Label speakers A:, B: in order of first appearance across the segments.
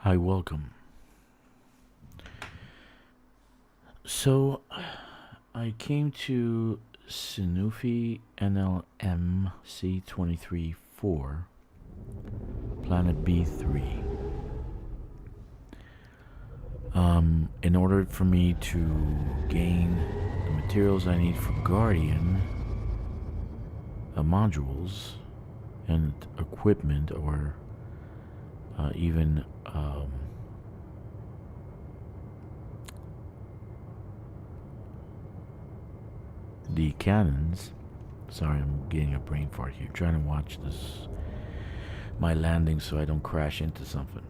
A: Hi, welcome. So, I came to Synuefe NL-NC23-4 Planet B3 in order for me to gain the materials I need for Guardian modules and equipment, or even the cannons. Sorry, I'm getting a brain fart here. Trying to watch my landing so I don't crash into something.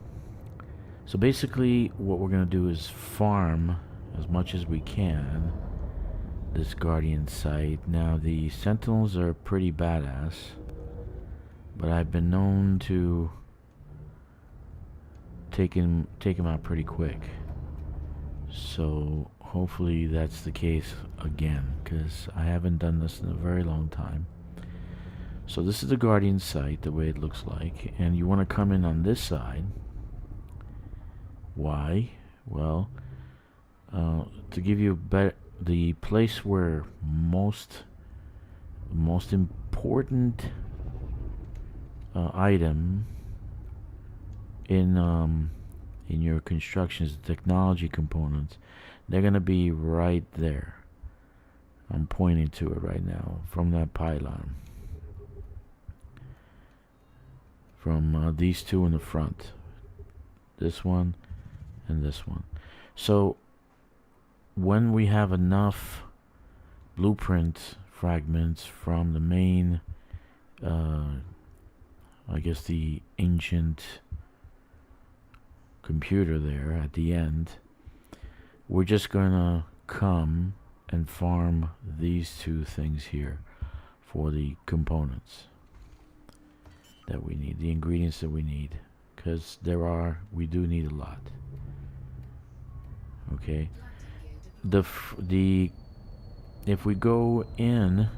A: So basically what we're going to do is farm as much as we can this Guardian site. Now the Sentinels are pretty badass, but I've been known to take him out pretty quick. So hopefully that's the case again, because I haven't done this in a very long time. So this is the Guardian site, the way it looks like, and you want to come in on this side. Why? Well, to give you the place where most important item in your construction is the technology components. They're gonna be right there. I'm pointing to it right now from that pylon. From these two in the front, this one and this one. So when we have enough blueprint fragments from the main, I guess the ancient computer there at the end, we're just gonna come and farm these two things here for the components that we need, the ingredients that we need, because we do need a lot. Okay, if we go in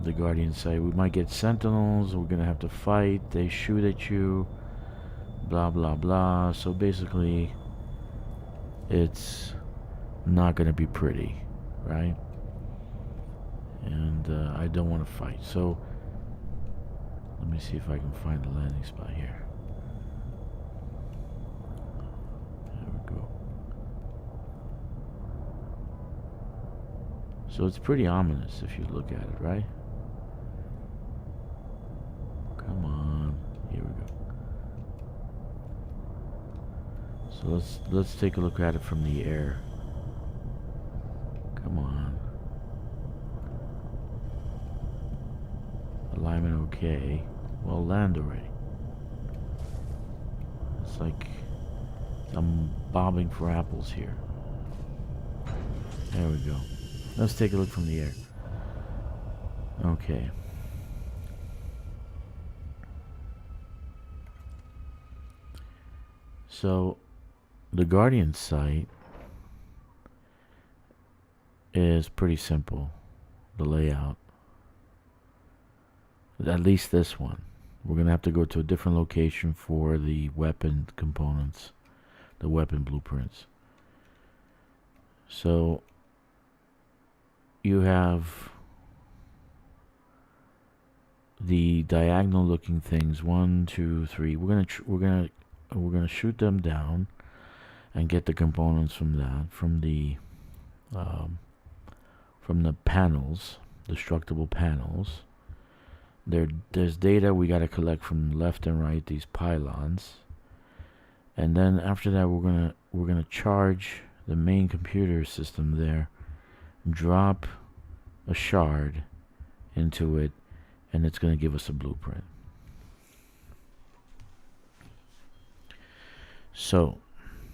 A: the Guardian site, we might get Sentinels. We're gonna have to fight. They shoot at you, blah blah blah. So basically it's not gonna be pretty, right? And I don't want to fight, so let me see if I can find the landing spot here. There we go. So it's pretty ominous if you look at it, right? Come on, here we go. So let's take a look at it from the air. Come on. Alignment okay. Well, land already. It's like I'm bobbing for apples here. There we go. Let's take a look from the air. Okay. So the Guardian site is pretty simple. The layout. At least this one. We're going to have to go to a different location for the weapon components, the weapon blueprints. So you have the diagonal looking things, 1, 2, 3. We're gonna shoot them down and get the components from that, from the panels, destructible panels. There's data we got to collect from left and right, these pylons, and then after that we're gonna charge the main computer system there, drop a shard into it, and it's gonna give us a blueprint. So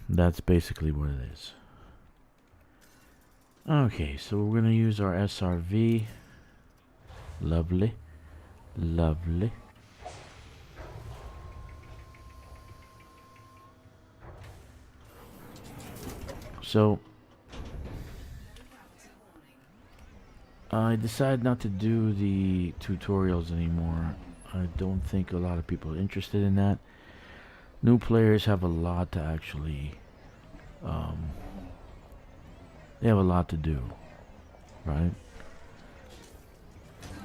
A: that's basically what it is. Okay, so we're gonna use our SRV. Lovely. Lovely. So I decided not to do the tutorials anymore. I don't think a lot of people are interested in that. New players have a lot to actually, they have a lot to do, right?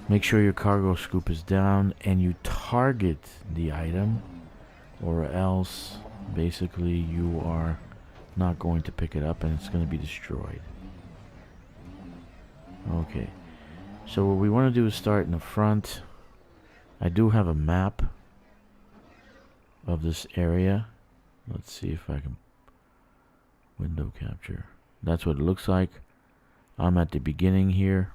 A: Make sure your cargo scoop is down and you target the item, or else basically you are not going to pick it up and it's going to be destroyed. Okay, so what we want to do is start in the front. I do have a map of this area. Let's see if I can window capture. That's what it looks like. I'm at the beginning here,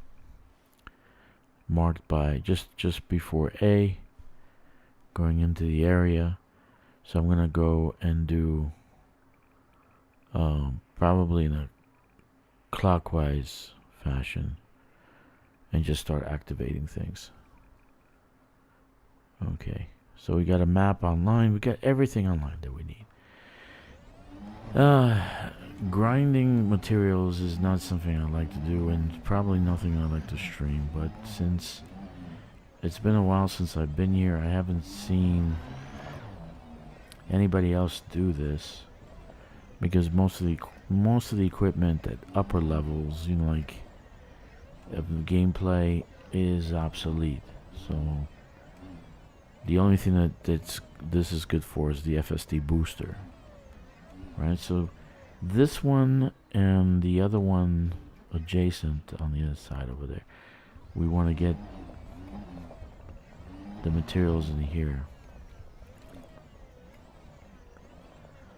A: marked by just before A, going into the area. So I'm gonna go and do probably in a clockwise fashion and just start activating things. Okay, so we got a map online. We got everything online that we need. Grinding materials is not something I like to do, and probably nothing I like to stream, but since it's been a while since I've been here, I haven't seen anybody else do this, because most of the equipment at upper levels, you know, like of the gameplay, is obsolete. So the only thing this is good for is the FSD booster, right? So this one and the other one adjacent on the other side over there, we want to get the materials in here.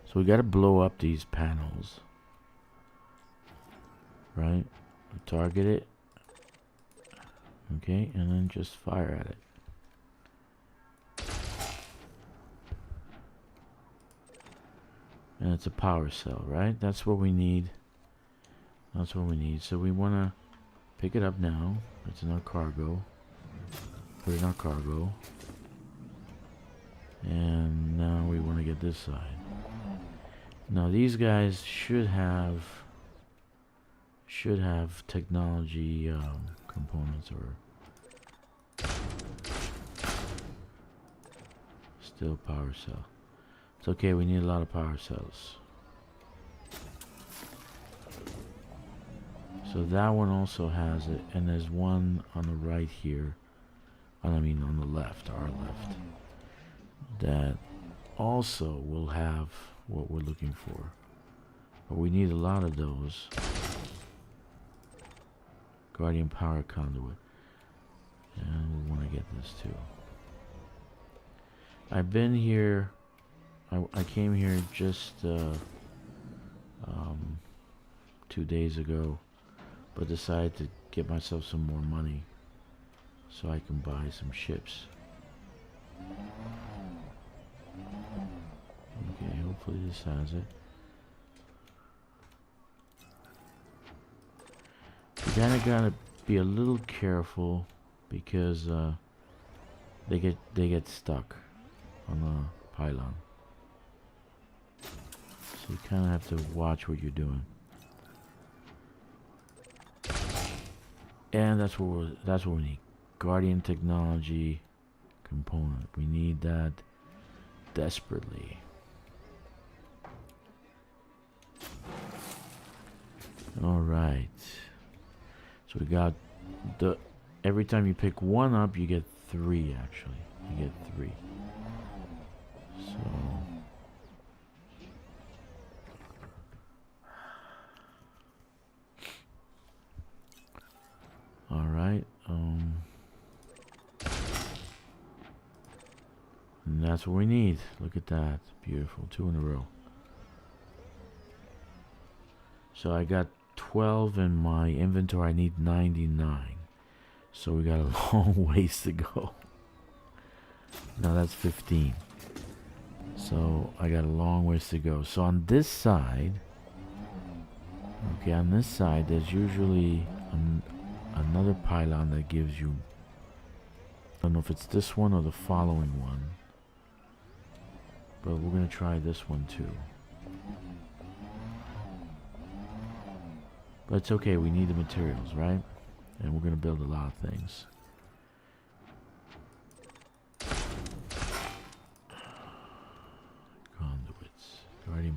A: So we got to blow up these panels, right? Target it, okay, and then just fire at it. And it's a power cell, right? That's what we need. That's what we need. So we want to pick it up now. It's in our cargo. Put it in our cargo. And now we want to get this side. Now these guys should have technology components, or still power cell. It's okay, we need a lot of power cells. So that one also has it, and there's one on the right here, I mean on the left, our left, that also will have what we're looking for. But we need a lot of those. Guardian power conduit. And we want to get this too. I've been here, I came here just 2 days ago, but decided to get myself some more money so I can buy some ships. Okay, hopefully this has it. You kinda gotta be a little careful because they get stuck on the pylon. So you kinda have to watch what you're doing. And that's what we need. Guardian technology component. We need that desperately. Alright. So we got every time you pick one up, you get 3 actually. You get 3. So alright, and that's what we need. Look at that. Beautiful. 2 in a row. So I got 12 in my inventory. I need 99. So we got a long ways to go. Now that's 15. So I got a long ways to go. So on this side, okay, on this side, there's usually another pylon that gives you, I don't know if it's this one or the following one, but we're going to try this one too. But it's okay, we need the materials, right? And we're going to build a lot of things.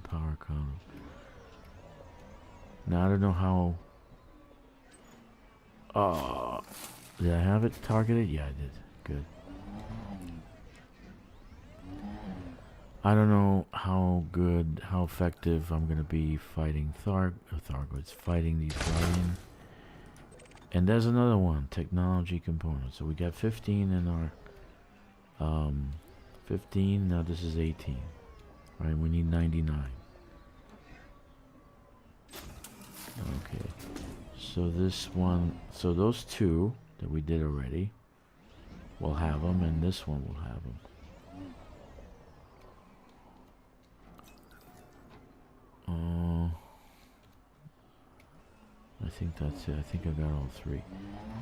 A: power conduit. Now I don't know how. Did I have it targeted? Yeah, I did. Good. I don't know how good, how effective I'm gonna be fighting Thargoids, fighting these Guardian. And there's another one, technology component. So we got 15 in our 15. Now this is 18. Right, we need 99. Okay. So this one, so those two that we did already, we'll have them, and this one will have them. I think that's it. I think I got all three.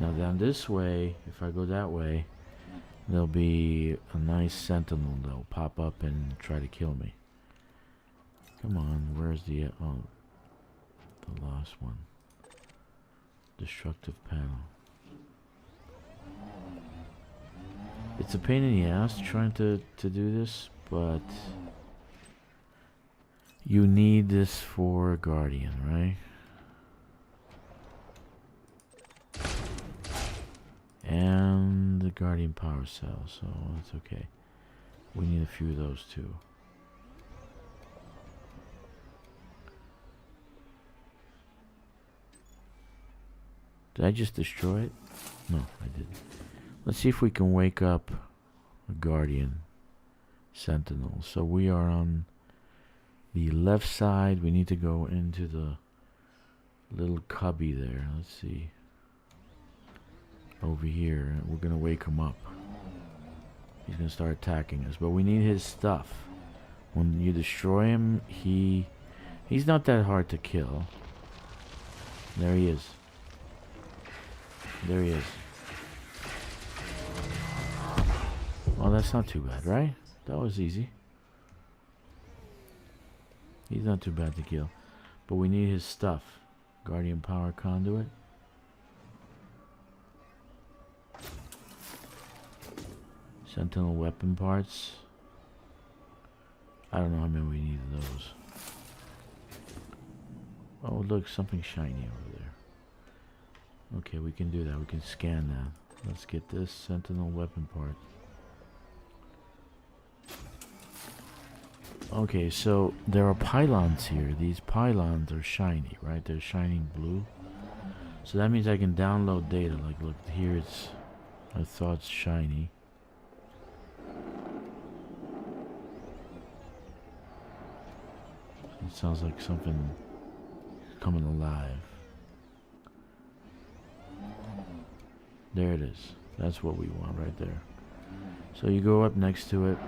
A: Now down this way, if I go that way, there'll be a nice sentinel that'll pop up and try to kill me. Come on, where's the the last one? Destructive panel. It's a pain in the ass trying to do this, but you need this for Guardian, right? And the Guardian power cell, so it's okay. We need a few of those too. Did I just destroy it? No, I didn't. Let's see if we can wake up a Guardian Sentinel. So we are on the left side. We need to go into the little cubby there. Let's see. Over here. We're going to wake him up. He's going to start attacking us. But we need his stuff. When you destroy him, he's not that hard to kill. There he is. There he is. Oh, that's not too bad, right? That was easy. He's not too bad to kill. But we need his stuff. Guardian power conduit. Sentinel weapon parts. I don't know how many we need of those. Oh, look, something shiny over there. Okay, we can do that. We can scan that. Let's get this Sentinel weapon part. Okay, so there are pylons here. These pylons are shiny, right? They're shining blue. So that means I can download data. Like, look, here it's, I thought it's shiny. It sounds like something coming alive. There it is. That's what we want right there. So you go up next to it.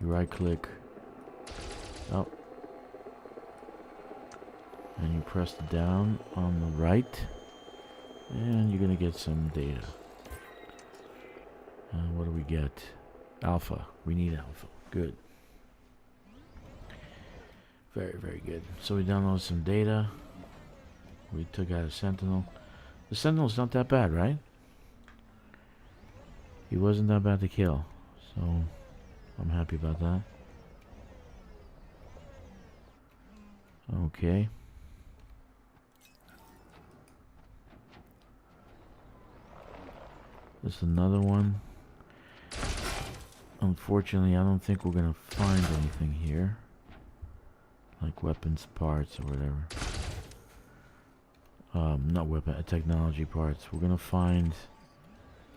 A: You right click. Oh. And you press down on the right. And you're going to get some data. What do we get? Alpha. We need alpha. Good. Very, very good. So we download some data. We took out a Sentinel. The Sentinel's not that bad, right? He wasn't that bad to kill. So I'm happy about that. Okay. There's another one. Unfortunately, I don't think we're gonna find anything here. Like weapons parts or whatever. Not weapon, technology parts. We're gonna find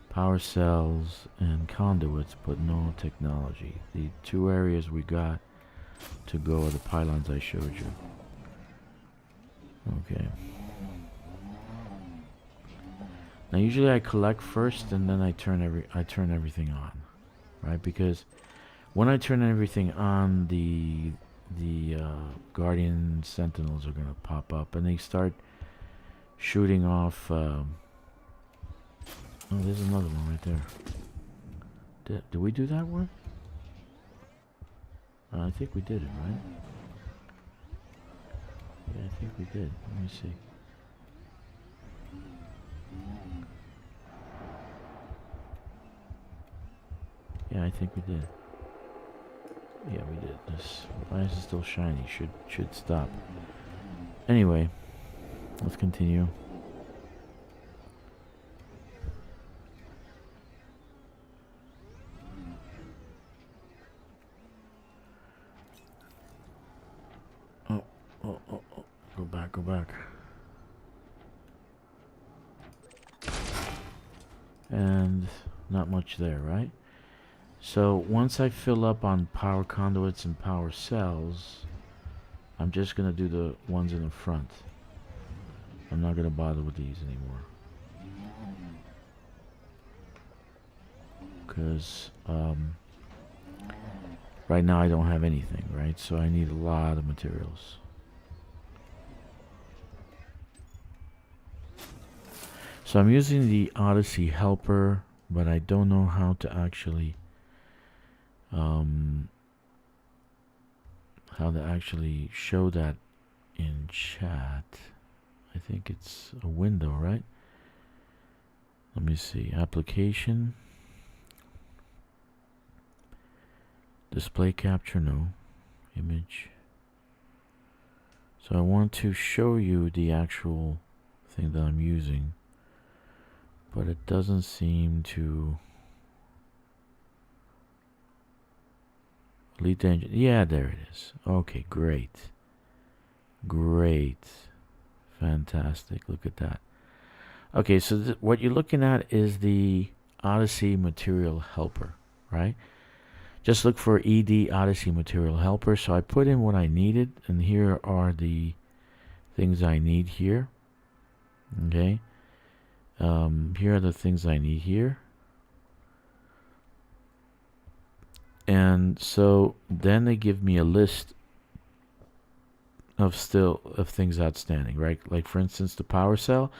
A: power cells and conduits, but no technology. The two areas we got to go are the pylons I showed you. Okay. Now usually I collect first and then I turn everything on, right? Because when I turn everything on, the Guardian Sentinels are gonna pop up and they start shooting off. Oh, there's another one right there. Did we do that one? I think we did it, right? Yeah, I think we did. Let me see. Yeah, I think we did. Yeah, we did this. Why is it still shiny? Should stop. Anyway, let's continue. Oh, oh, oh, oh. Go back, go back. And not much there, right? So once I fill up on power conduits and power cells, I'm just gonna do the ones in the front. I'm not gonna bother with these anymore, because right now I don't have anything, right? So I need a lot of materials. So I'm using the Odyssey helper, but I don't know how to actually show that in chat. I think it's a window, right? Let me see. Application. Display capture, no. Image. So I want to show you the actual thing that I'm using, but it doesn't seem to lead the engine. Yeah, there it is. Okay, great. Great. Fantastic. Look at that. Okay, so what you're looking at is the Odyssey Material Helper, right? Just look for ED Odyssey Material Helper. So I put in what I needed, and here are the things I need here. Okay. Here are the things I need here. And so then they give me a list of things outstanding, right? Like for instance, the power cell,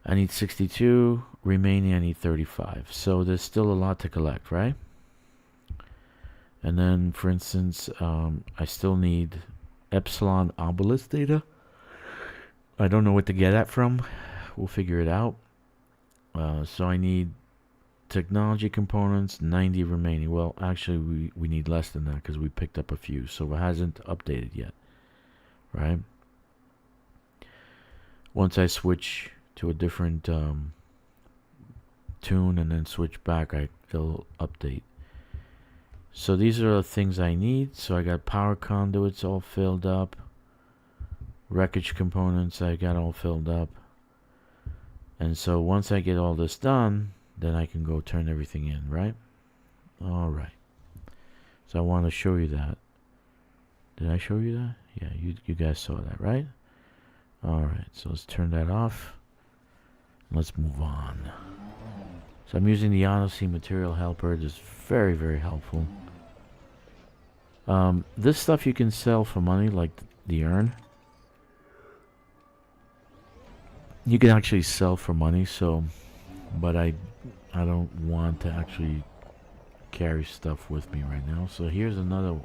A: I need 62, remaining I need 35. So there's still a lot to collect, right? And then for instance, I still need epsilon obelisk data. I don't know what to get that from. We'll figure it out. So I need technology components, 90 remaining. Well, actually we need less than that because we picked up a few, so it hasn't updated yet, right? Once I switch to a different tune and then switch back, it'll update. So these are the things I need. So I got power conduits all filled up, wreckage components I got all filled up, and so once I get all this done, then I can go turn everything in, right? All right. So I want to show you that. Did I show you that? Yeah, you guys saw that, right? All right, so let's turn that off. Let's move on. So I'm using the Odyssey Material Helper. It is very, very helpful. This stuff you can sell for money, like the urn. You can actually sell for money, so, but I don't want to actually carry stuff with me right now. So here's another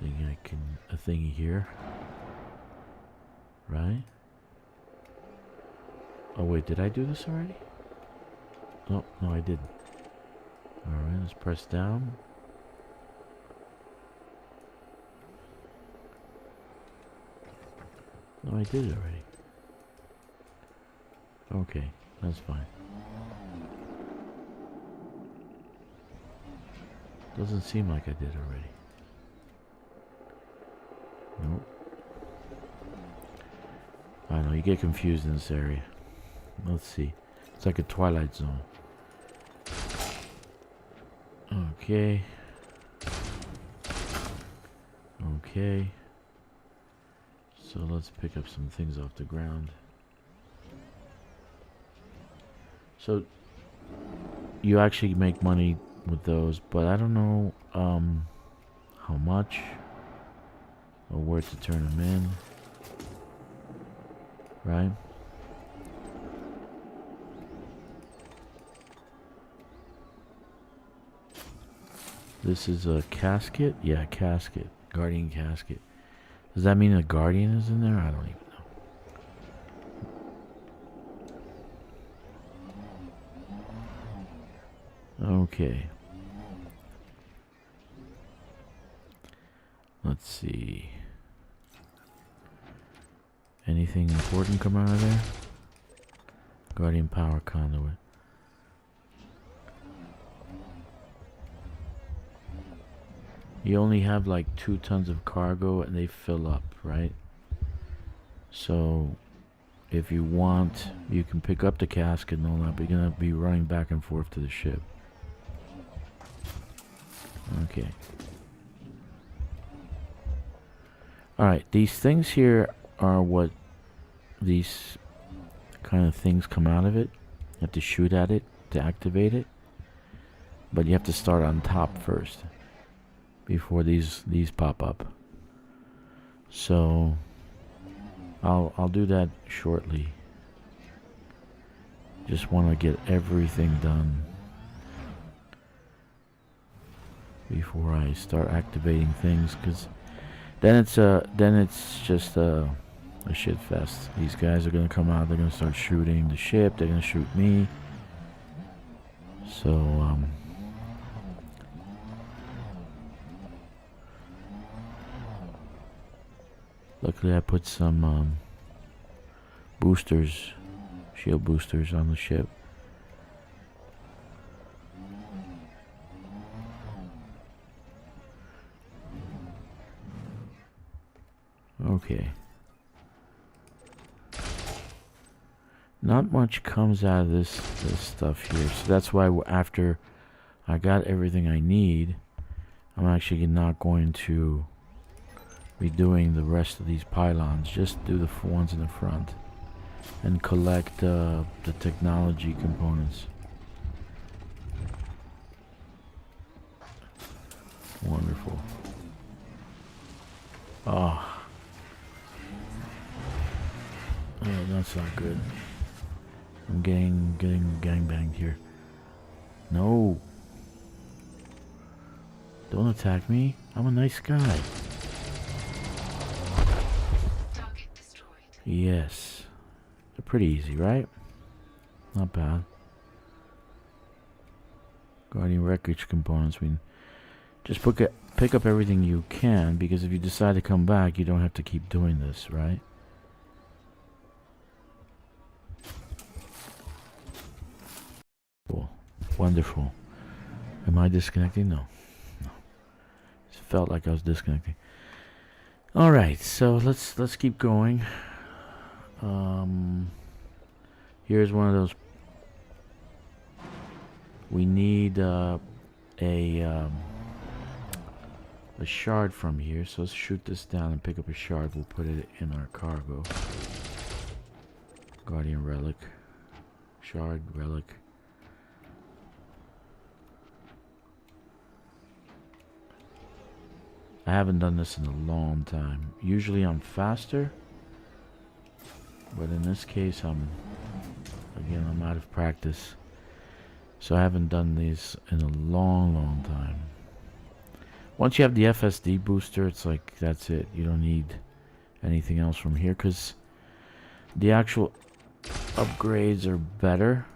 A: thing a thingy here, right? Oh wait, did I do this already? Oh, no, I didn't. Alright, let's press down. No, I did it already. Okay, that's fine. Doesn't seem like I did already. Nope. I don't know, you get confused in this area. Let's see. It's like a Twilight Zone. Okay. Okay. So let's pick up some things off the ground. So you actually make money with those, but I don't know how much or where to turn them in, right? This is a casket? Yeah, casket. Guardian casket. Does that mean a guardian is in there? I don't even know. Okay. Let's see. Anything important come out of there? Guardian power conduit. You only have like 2 tons of cargo and they fill up, right? So if you want, you can pick up the casket and all that, but you're gonna be running back and forth to the ship. Okay. Alright, these things here are what these kind of things come out of it. You have to shoot at it to activate it. But you have to start on top first before these pop up. So I'll do that shortly. Just want to get everything done before I start activating things, because then it's just a shit fest. These guys are gonna come out, they're gonna start shooting the ship, they're gonna shoot me. So luckily I put some boosters, shield boosters on the ship. Okay. Not much comes out of this stuff here, so that's why after I got everything I need, I'm actually not going to be doing the rest of these pylons. Just do the ones in the front and collect the technology components. Wonderful. Oh, that's not good. I'm getting gangbanged here. No. Don't attack me. I'm a nice guy.
B: Target destroyed.
A: Yes. They're pretty easy, right? Not bad. Guardian wreckage components. I mean, just pick up everything you can, because if you decide to come back, you don't have to keep doing this, right? Cool. Wonderful. Am I disconnecting? No. No. It felt like I was disconnecting. Alright, so let's keep going. Here's one of those. We need a shard from here, so let's shoot this down and pick up a shard. We'll put it in our cargo. Guardian relic. Shard, relic. I haven't done this in a long time. Usually I'm faster, but in this case I'm out of practice. So I haven't done these in a long time. Once you have the FSD booster, it's like that's it. You don't need anything else from here, because the actual upgrades are better,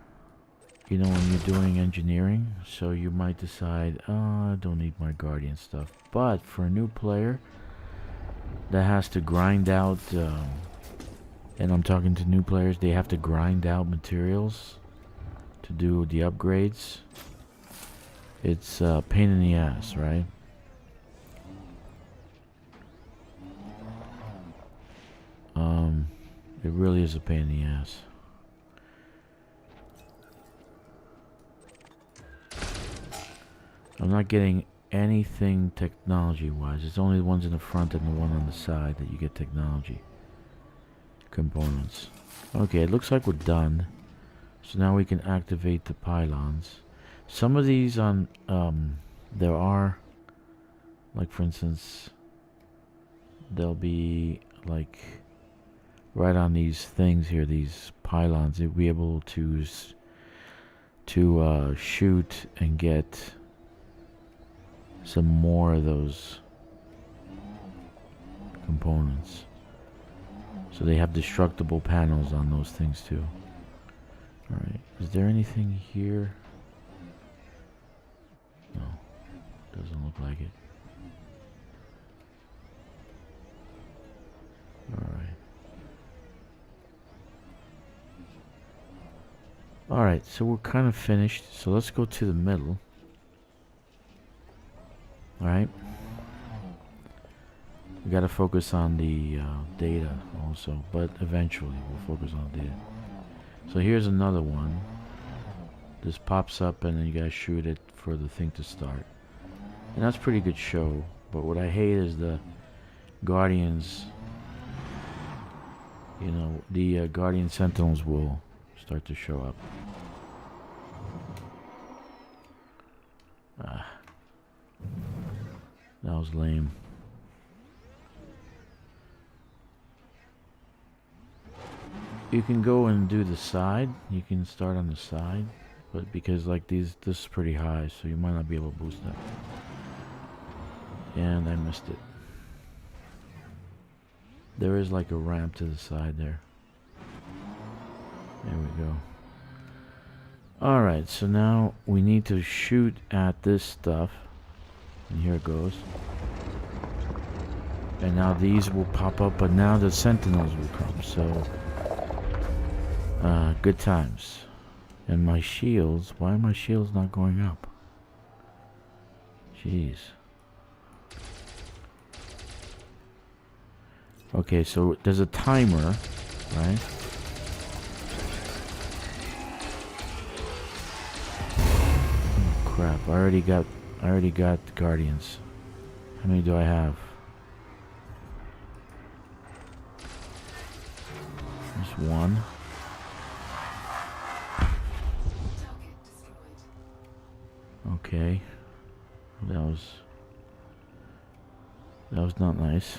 A: you know, when you're doing engineering. So you might decide, oh, I don't need my Guardian stuff. But for a new player that has to grind out, and I'm talking to new players, they have to grind out materials to do the upgrades. It's a pain in the ass, right? It really is a pain in the ass. I'm not getting anything technology-wise. It's only the ones in the front and the one on the side that you get technology components. Okay, it looks like we're done. So now we can activate the pylons. Some of these on, there are, like for instance, there'll be like right on these things here, these pylons. You'll be able to shoot and get some more of those components. So they have destructible panels on those things too. Alright, is there anything here? No, doesn't look like it. Alright. Alright, so we're kind of finished. So let's go to the middle. Alright. We gotta focus on the data also, but eventually we'll focus on data. So here's another one. This pops up and then you gotta shoot it for the thing to start. And that's pretty good show, but what I hate is the Guardians. You know, the Guardian Sentinels will start to show up. That was lame. You can go and do the side. You can start on the side, but because like this is pretty high, so you might not be able to boost that. And I missed it. There is like a ramp to the side there. There we go. Alright, so now we need to shoot at this stuff. And here it goes. And now these will pop up, but now the sentinels will come, so good times. And my shields, why are my shields not going up? Jeez. Okay, so there's a timer, right? Oh, crap, I already got Guardians. How many do I have? Just one. Okay. That was not nice.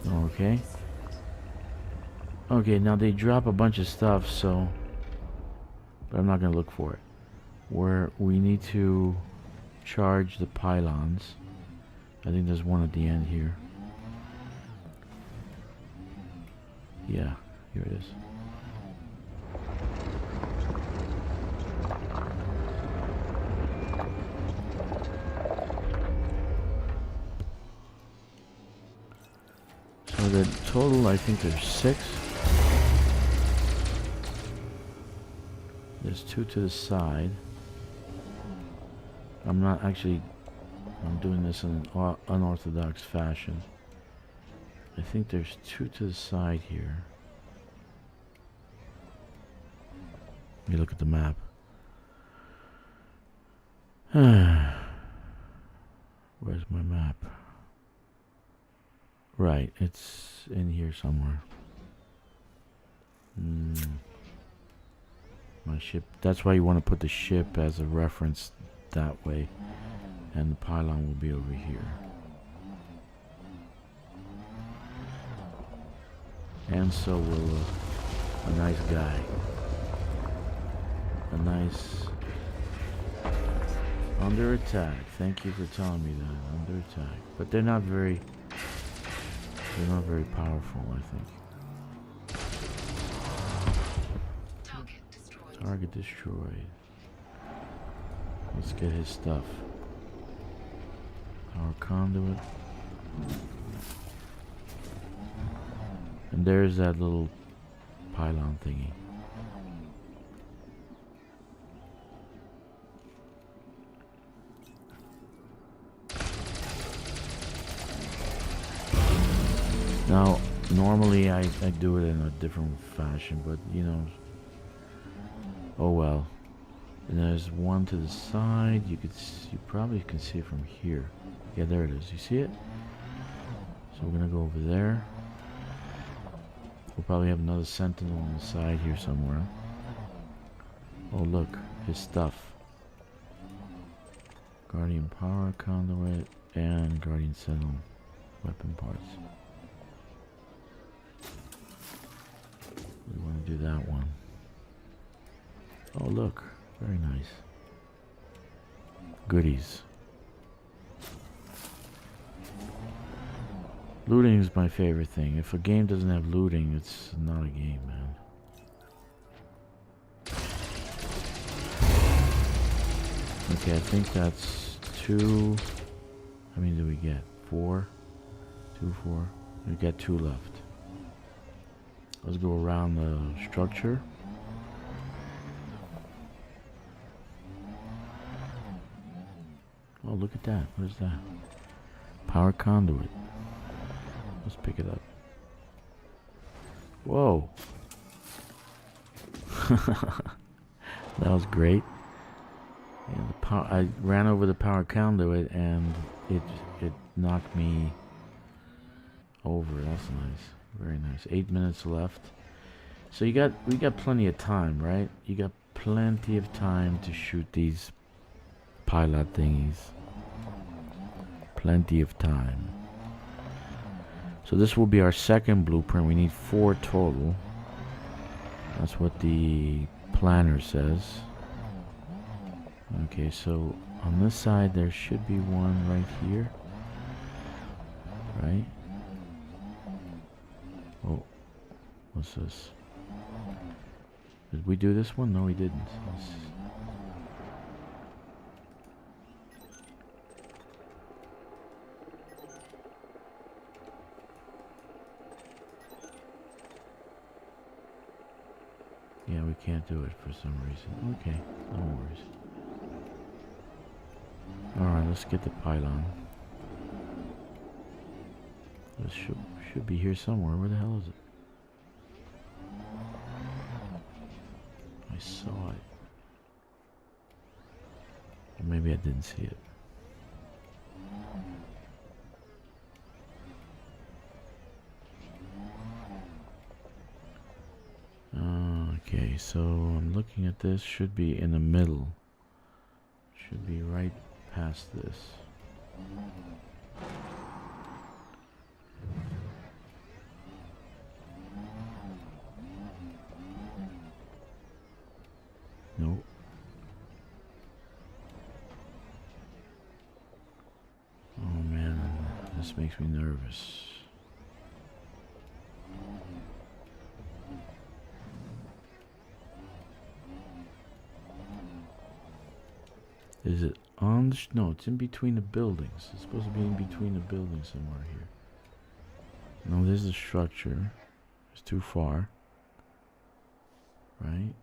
A: Okay. Okay, now they drop a bunch of stuff, so but I'm not gonna look for it. Where we need to charge the pylons. I think there's one at the end here. Yeah, here it is. So the total, I think there's 6. There's 2 to the side. I'm doing this in an unorthodox fashion. I think there's 2 to the side here. Let me look at the map. Where's my map? Right, it's in here somewhere. My ship. That's why you want to put the ship as a reference that way. And the pylon will be over here. And so will a nice guy. A nice... Under attack. Thank you for telling me that. Under attack. But they're not very powerful, I think. Target destroyed. Let's get his stuff. Our conduit. And there's that little pylon thingy. Now, normally I do it in a different fashion, but you know, oh well. And there's one to the side. You probably can see it from here. Yeah, there it is. You see it? So we're gonna go over there. We'll probably have another sentinel on the side here somewhere. Oh look, his stuff. Guardian power conduit and Guardian sentinel weapon parts. We want to do that one. Oh look, very nice. Goodies. Looting is my favorite thing. If a game doesn't have looting, it's not a game, man. Okay, I think that's 2. How many do we get? 4? 2, 4. We got 2 left. Let's go around the structure. Oh, look at that. What is that? Power conduit. Let's pick it up. Whoa. That was great. Yeah, I ran over the power conduit and it knocked me over. That's nice. Very nice. 8 minutes left. So we got plenty of time, right? You got plenty of time to shoot these pilot thingies. Plenty of time. So this will be our second blueprint. We need 4 total. That's what the planner says. Okay, so on this side there should be one right here. Right? Oh, what's this? Did we do this one? No, we didn't. Yeah, we can't do it for some reason. Okay, no worries. Alright, let's get the pylon. This should be here somewhere. Where the hell is it? I saw it. Or maybe I didn't see it. Okay, so I'm looking at this. Should be in the middle. Should be right past this. Nope. Oh man, this makes me nervous. Is it on the no, it's in between the buildings. It's supposed to be in between the buildings somewhere here. No, there's the structure. It's too far. Right?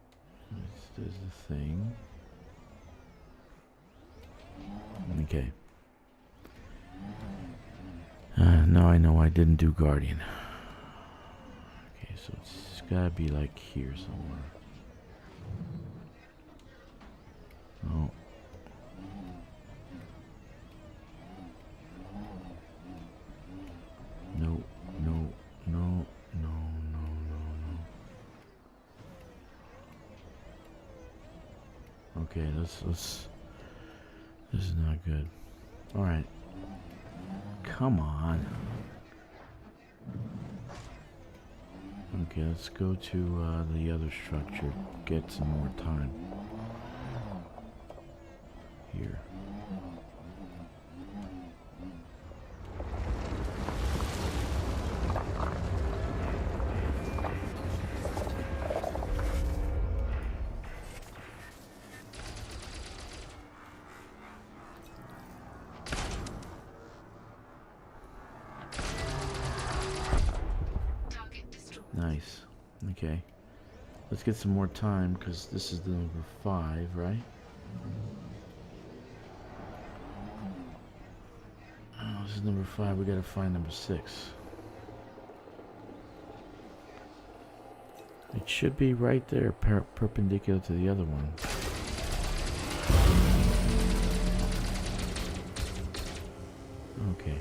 A: There's the thing. Okay. Now I know I didn't do Guardian. Okay, so it's gotta be like here somewhere. Oh. No, no, no, no, no, no, no. Okay, let's this is not good. Alright. Come on. Okay, let's go to the other structure. Get some more time. Here. Nice. Okay. Let's get some more time because this is the number 5, right? Oh, this is number 5. We gotta find number 6. It should be right there, perpendicular to the other one. Okay.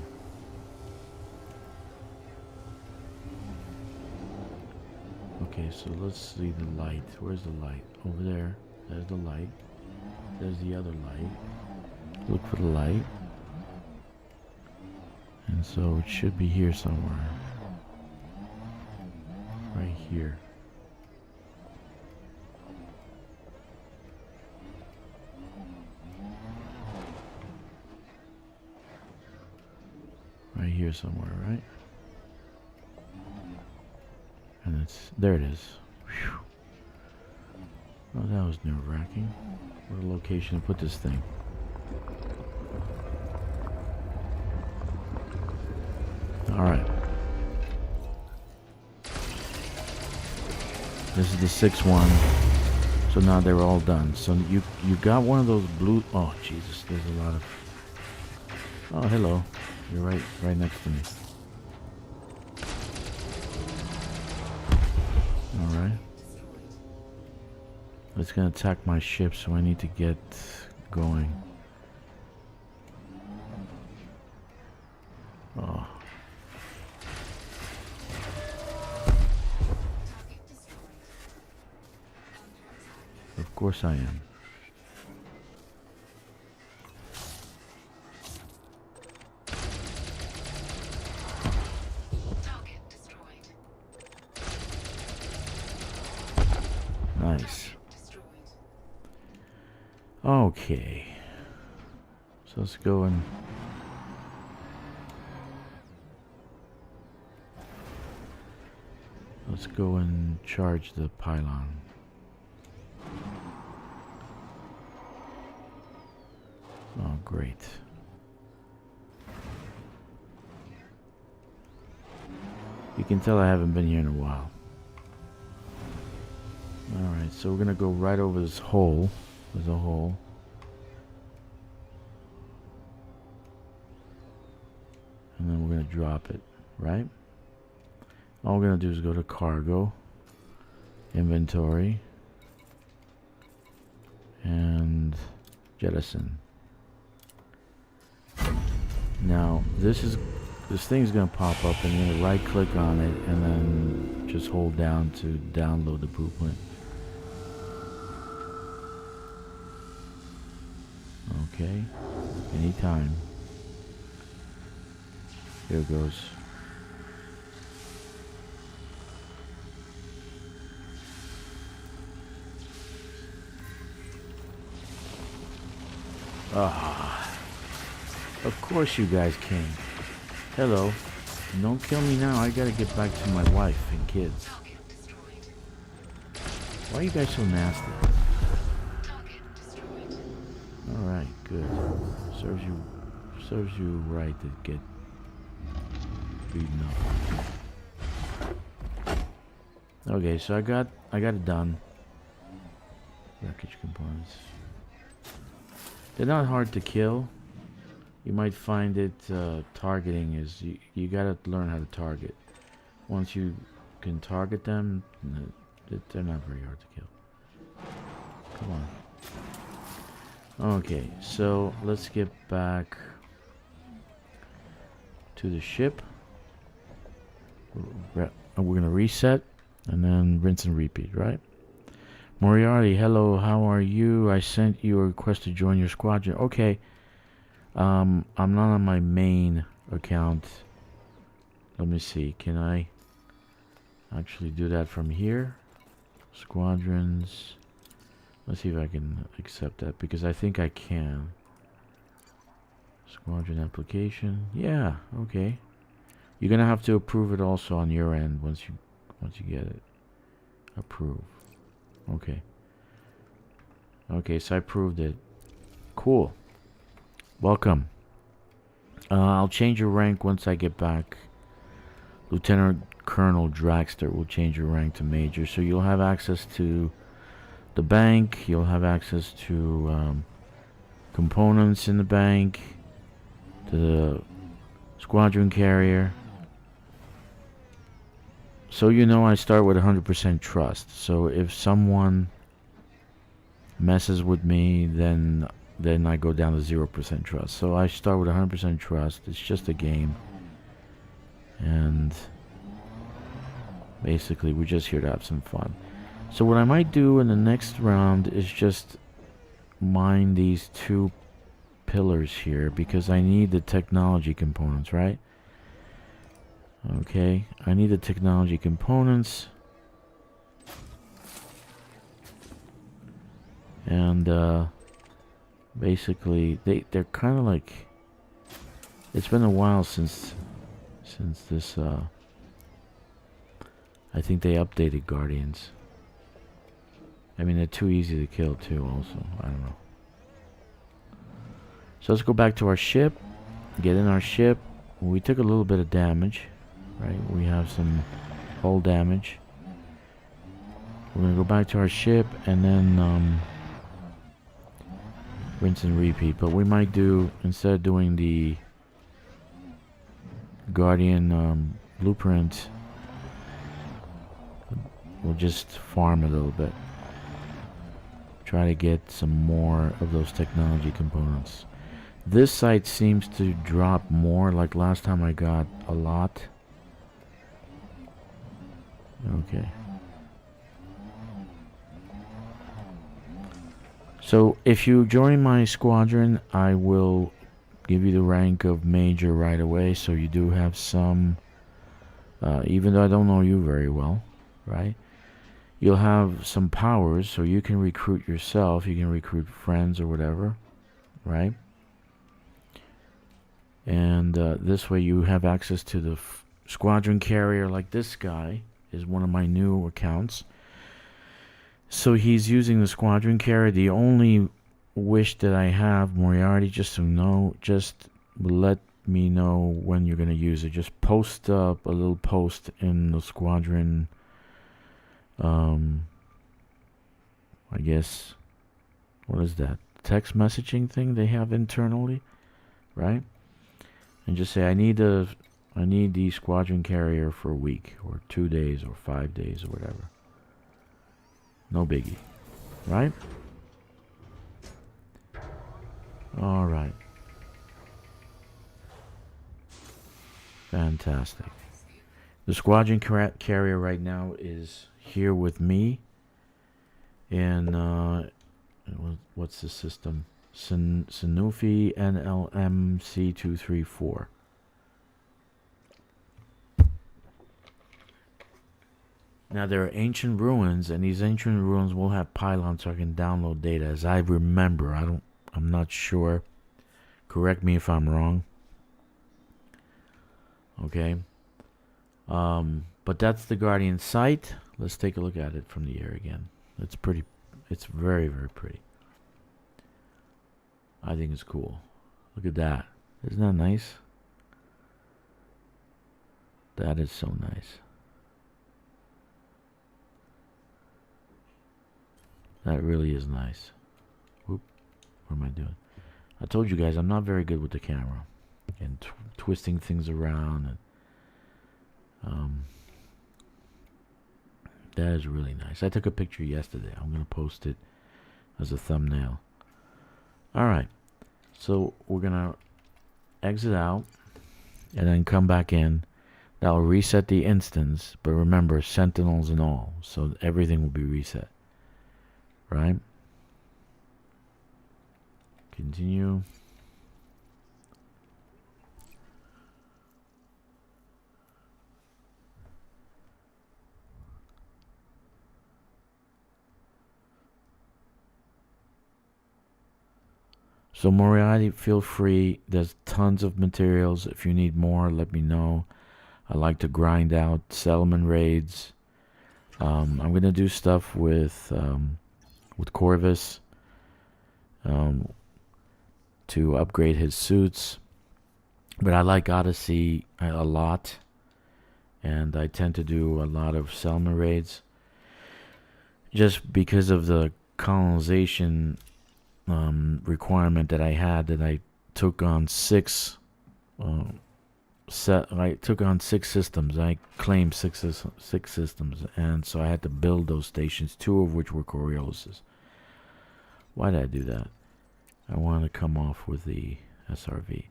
A: Okay, so let's see the light. Where's the light? Over there. There's the light. There's the other light. Look for the light. And so it should be here somewhere. Right here. Right here somewhere, right? And it's there. It is. Whew. Oh, that was nerve-wracking. What a location to put this thing. Alright. This is the sixth one. So now they're all done. So you got one of those blue... Oh, Jesus. There's a lot of... Oh, hello. You're right next to me. Alright. It's gonna attack my ship, so I need to get going. Oh. Of course I am.
B: Target destroyed.
A: Nice.
B: Destroyed.
A: Okay. So let's go and... Let's go and charge the pylon. Oh, great. You can tell I haven't been here in a while. Alright, so we're gonna go right over this hole. There's a hole. And then we're gonna drop it, right? All we're gonna do is go to cargo, inventory, and jettison. Now this thing's gonna pop up, and you're gonna right click on it and then just hold down to download the blueprint. Okay, anytime. Here it goes. Ah, of course you guys came. Hello. Don't kill me now. I gotta get back to my wife and kids.
B: Target destroyed.
A: Why are you guys so nasty?
B: Target destroyed.
A: Alright, good. Serves you right to get beaten up. Okay, so I got it done. Wreckage components. They're not hard to kill. You might find it targeting is you gotta learn how to target. Once you can target them, they're not very hard to kill. Come on. Okay, so let's get back to the ship. We're gonna reset and then rinse and repeat, right? Moriarty, hello, how are you? I sent you a request to join your squadron. Okay. I'm not on my main account. Let me see. Can I actually do that from here? Squadrons. Let's see if I can accept that, because I think I can. Squadron application. Yeah, okay. You're gonna have to approve it also on your end once you get it. Approve. Okay. Okay, so I approved it. Cool. Welcome. I'll change your rank once I get back. Lieutenant Colonel Dragster will change your rank to Major, so you'll have access to the bank. You'll have access to components in the bank, to the squadron carrier. So you know I start with 100% trust. So if someone messes with me, then I go down to 0% trust. So I start with 100% trust. It's just a game. And basically we're just here to have some fun. So what I might do in the next round is just mine these two pillars here, because I need the technology components, right? Okay, I need the technology components. And basically they're kind of like, it's been a while since this I think they updated Guardians. I mean, they're too easy to kill too also. I don't know. So let's go back to our ship. Get in our ship. We took a little bit of damage, right? We have some hull damage. We're gonna go back to our ship and then rinse and repeat. But we might do, instead of doing the Guardian blueprint, we'll just farm a little bit. Try to get some more of those technology components. This site seems to drop more, like last time I got a lot. Okay. So if you join my squadron, I will give you the rank of major right away, so you do have some, even though I don't know you very well, right? You'll have some powers, so you can recruit yourself, you can recruit friends or whatever, right? And this way you have access to the squadron carrier. Like this guy is one of my new accounts. So he's using the squadron carrier. The only wish that I have, Moriarty, just to know, just let me know when you're going to use it. Just post up a little post in the squadron, I guess, what is that? Text messaging thing they have internally, right? And just say, I need the squadron carrier for a week or 2 days or 5 days or whatever. No biggie, right? All right. Fantastic. The squadron carrier right now is here with me. And what's the system? Synuefe NL-NC23-4. Now there are ancient ruins, and these ancient ruins will have pylons, so I can download data. As I remember, I'm not sure. Correct me if I'm wrong. Okay. But that's the Guardian site. Let's take a look at it from the air again. It's pretty. It's very, very pretty. I think it's cool. Look at that. Isn't that nice? That is so nice. That really is nice. Whoop. What am I doing? I told you guys I'm not very good with the camera. And twisting things around. And that is really nice. I took a picture yesterday. I'm going to post it as a thumbnail. Alright. So we're going to exit out. And then come back in. That'll reset the instance. But remember, sentinels and all. So everything will be reset. Right? Continue. So Moriarty, feel free. There's tons of materials. If you need more, let me know. I like to grind out settlement raids. I'm gonna do stuff with Corvus to upgrade his suits, but I like Odyssey a lot, and I tend to do a lot of settlement raids just because of the colonization requirement that I had. That I took on six systems. I claimed six systems, and so I had to build those stations, 2 of which were Coriolus. Why did I do that? I want to come off with the SRV.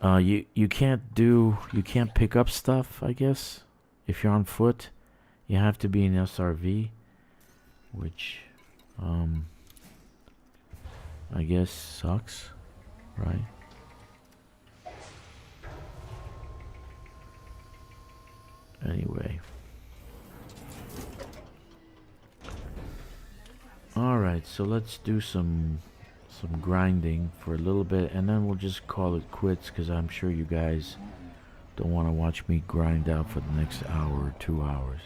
A: You can't pick up stuff, I guess. If you're on foot, you have to be in SRV, which I guess sucks, right? Anyway. Alright, so let's do some grinding for a little bit, and then we'll just call it quits, because I'm sure you guys don't want to watch me grind out for the next hour or 2 hours.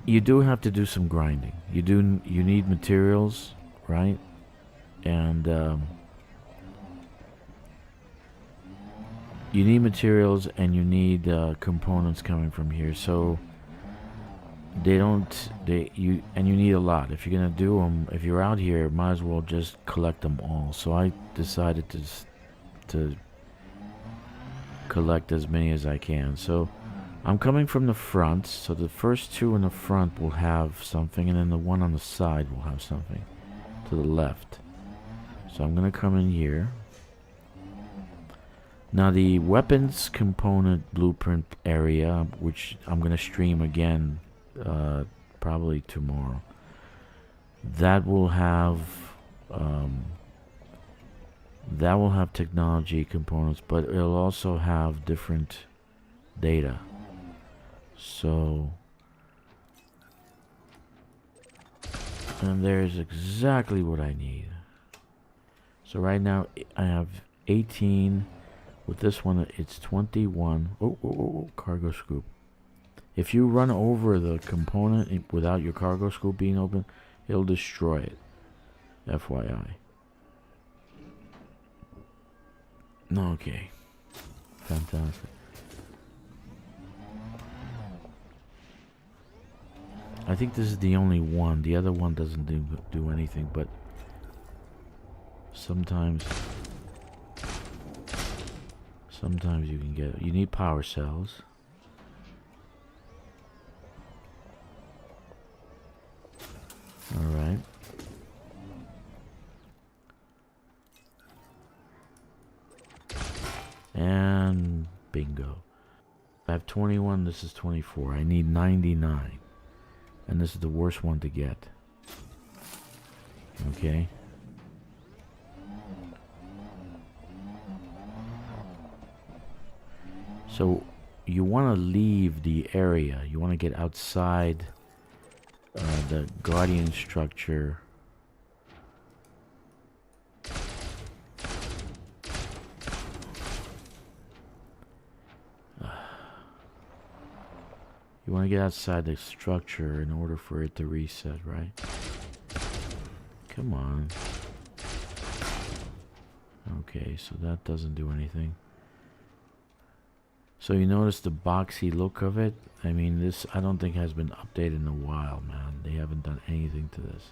A: You do have to do some grinding. You need materials, right? And you need materials and you need components coming from here. So you need a lot. If you're gonna do them, if you're out here, might as well just collect them all. So I decided to collect as many as I can. So I'm coming from the front, so the first two in the front will have something, and then the one on the side will have something to the left. So I'm gonna come in here. Now the weapons component blueprint area, which I'm gonna stream again probably tomorrow, that will have technology components, but it'll also have different data. So, and there's exactly what I need. So right now I have 18. With this one, it's 21. Oh, cargo scoop. If you run over the component without your cargo scoop being open, it'll destroy it. FYI. Okay. Fantastic. I think this is the only one. The other one doesn't do anything, but sometimes you can get it. You need power cells. Alright. And bingo. I have 21, this is 24. I need 99. And this is the worst one to get. Okay. So you want to leave the area. You want to get outside the guardian structure. You want to get outside the structure in order for it to reset, right? Come on. Okay, so that doesn't do anything. So you notice the boxy look of it? I mean, this I don't think has been updated in a while, man. They haven't done anything to this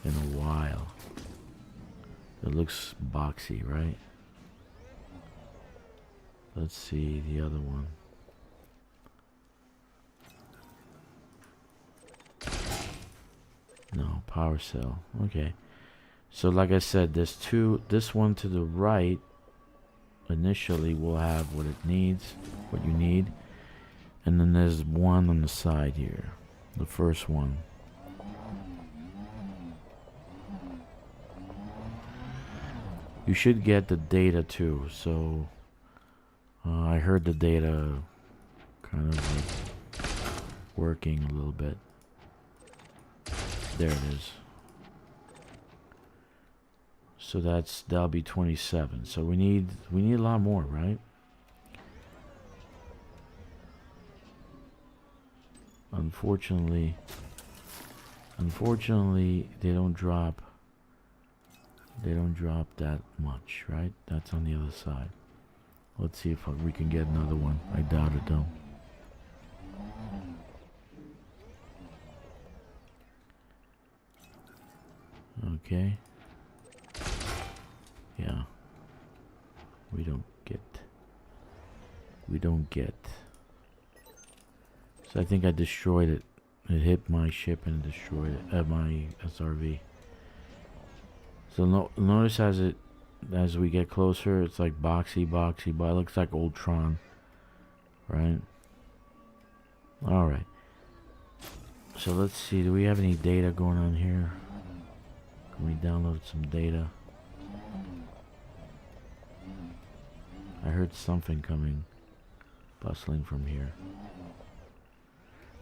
A: in a while. It looks boxy, right? Let's see the other one. No, power cell. Okay. So like I said, there's two. This one to the right initially will have what it needs, what you need. And then there's one on the side here. The first one. You should get the data too. So I heard the data kind of like working a little bit. There it is. So that'll be 27. So we need a lot more, right? Unfortunately they don't drop that much, right? That's on the other side. Let's see if we can get another one. I doubt it though. Okay. Yeah. We don't get. So I think I destroyed it. It hit my ship and destroyed it. My SRV. So notice as we get closer, it's like boxy, but it looks like Ultron, right? All right. So let's see. Do we have any data going on here? Can we download some data? I heard something coming, bustling from here.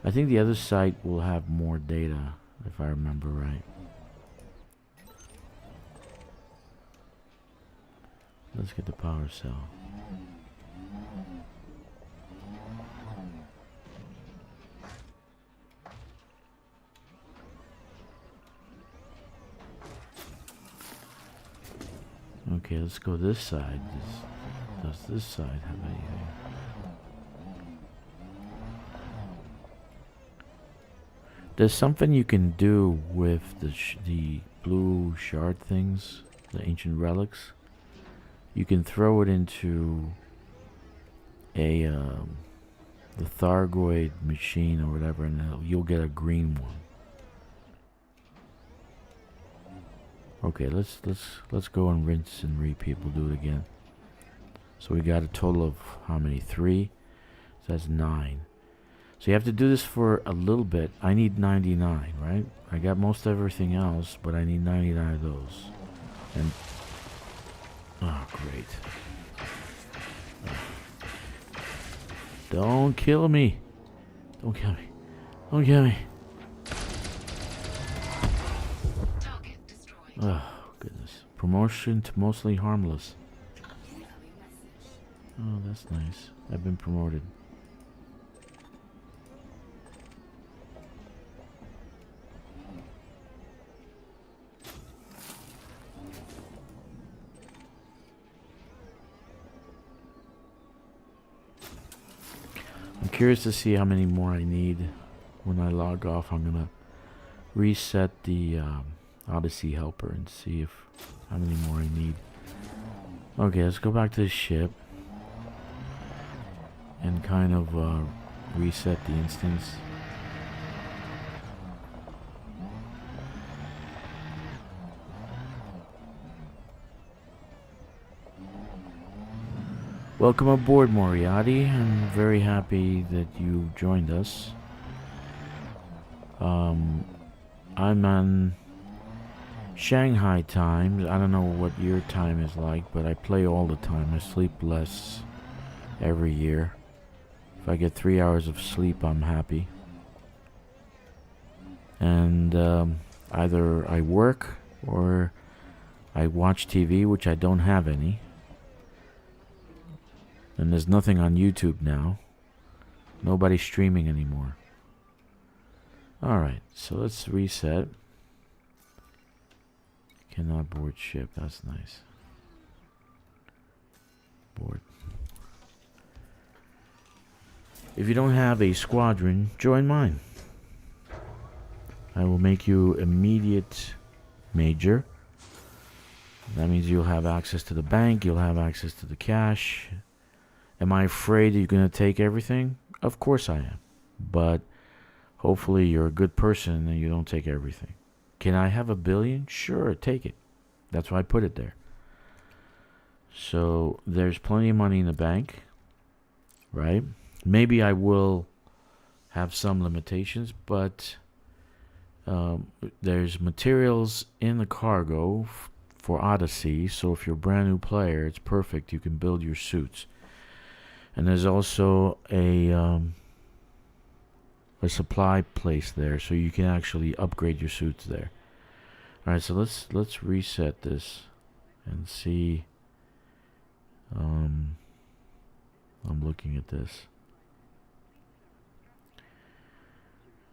A: I think the other site will have more data, if I remember right. Let's get the power cell. Okay, let's go this side. Does this side have anything? There's something you can do with the blue shard things, the ancient relics. You can throw it into a the Thargoid machine or whatever, and you'll get a green one. Okay, let's go and rinse and repeat. We'll do it again. So we got a total of how many? 3. So that's 9. So you have to do this for a little bit. I need 99, right? I got most everything else, but I need 99 of those. And oh, great. Don't kill me. Don't kill me. Don't kill me.
B: Target destroyed.
A: Oh, goodness. Promotion to mostly harmless.
B: Incoming message.
A: Oh, that's nice. I've been promoted. I'm curious to see how many more I need. When I log off, I'm gonna reset the Odyssey helper and see if how many more I need. Okay, let's go back to the ship and kind of reset the instance. Welcome aboard, Moriarty. I'm very happy that you joined us. I'm on Shanghai time. I don't know what your time is like, but I play all the time. I sleep less every year. If I get 3 hours of sleep, I'm happy. And either I work or I watch TV, which I don't have any. And there's nothing on YouTube now. Nobody's streaming anymore. Alright, so let's reset. Cannot board ship, that's nice. Board. If you don't have a squadron, join mine. I will make you immediate major. That means you'll have access to the bank, you'll have access to the cash. Am I afraid you're going to take everything? Of course I am. But hopefully you're a good person and you don't take everything. Can I have $1 billion? Sure, take it. That's why I put it there. So there's plenty of money in the bank, right? Maybe I will have some limitations, but there's materials in the cargo for Odyssey. So if you're a brand new player, it's perfect. You can build your suits. And there's also a supply place there, so you can actually upgrade your suits there. All right, so let's reset this and see. I'm looking at this.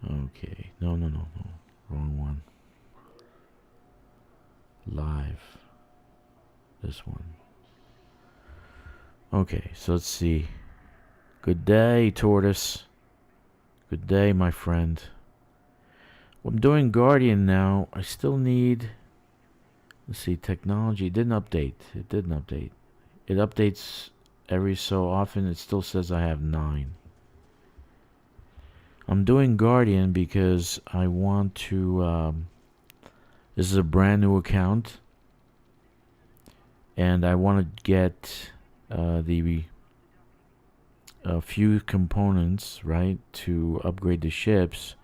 A: Okay, no, wrong one. Live. This one. Okay, so let's see. Good day, Tortoise. Good day, my friend. Well, I'm doing Guardian now. I still need... Let's see, technology. It didn't update. It didn't update. It updates every so often. It still says I have 9. I'm doing Guardian because I want to... this is a brand new account. And I want to get... a few components, right, to upgrade the ships.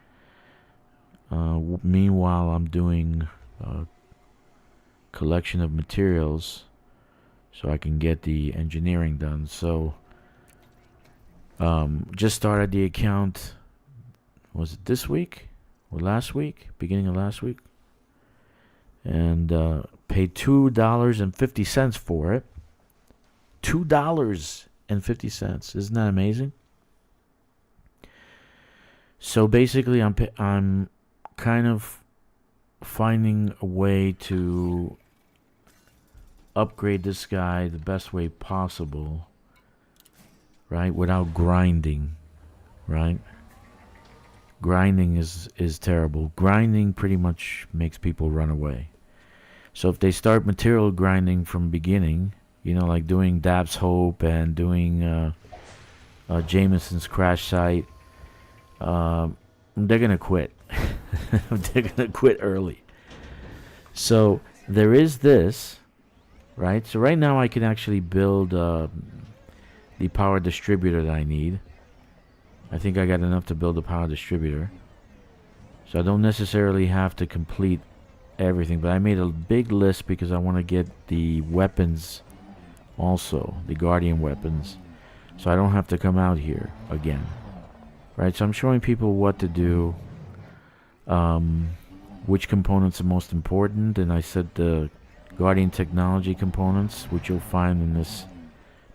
A: Meanwhile, I'm doing a collection of materials so I can get the engineering done. So, just started the account. Was it this week or last week? Beginning of last week, and paid $2.50 for it. $2.50. Isn't that amazing? So basically, I'm kind of finding a way to upgrade this guy the best way possible, right? Without grinding, right? Grinding is terrible. Grinding pretty much makes people run away. So if they start material grinding from beginning, you know, like doing Dab's Hope and doing Jameson's Crash Site, they're gonna quit. They're gonna quit early. So there is this, right? So right now I can actually build the power distributor that I need. I think I got enough to build a power distributor. So I don't necessarily have to complete everything, but I made a big list because I want to get the weapons also, the Guardian weapons, so I don't have to come out here again. Right, so I'm showing people what to do, which components are most important, and I said the Guardian technology components, which you'll find in this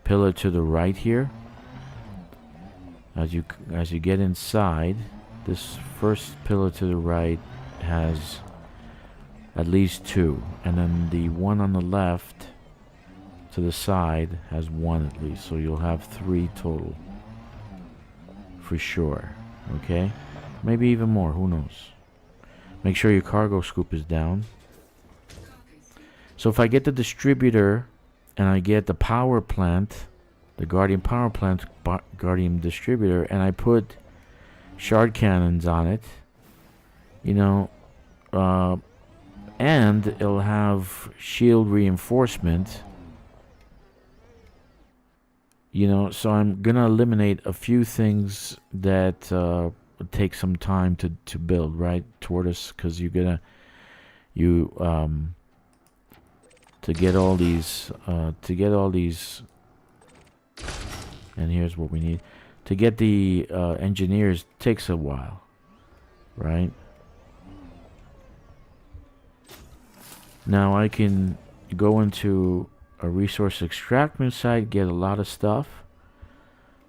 A: pillar to the right here. As you get inside, this first pillar to the right has at least 2, and then the one on the left to the side has 1 at least, so you'll have 3 total for sure. Okay, maybe even more, who knows. Make sure your cargo scoop is down. So if I get the distributor and I get the power plant, the Guardian power plant, Guardian distributor, and I put shard cannons on it, you know, and it'll have shield reinforcement, you know, so I'm gonna eliminate a few things that take some time to build, right? Tortoise, because you're gonna to get all these and here's what we need to get the engineers takes a while, right? Now I can go into a resource extraction site, get a lot of stuff,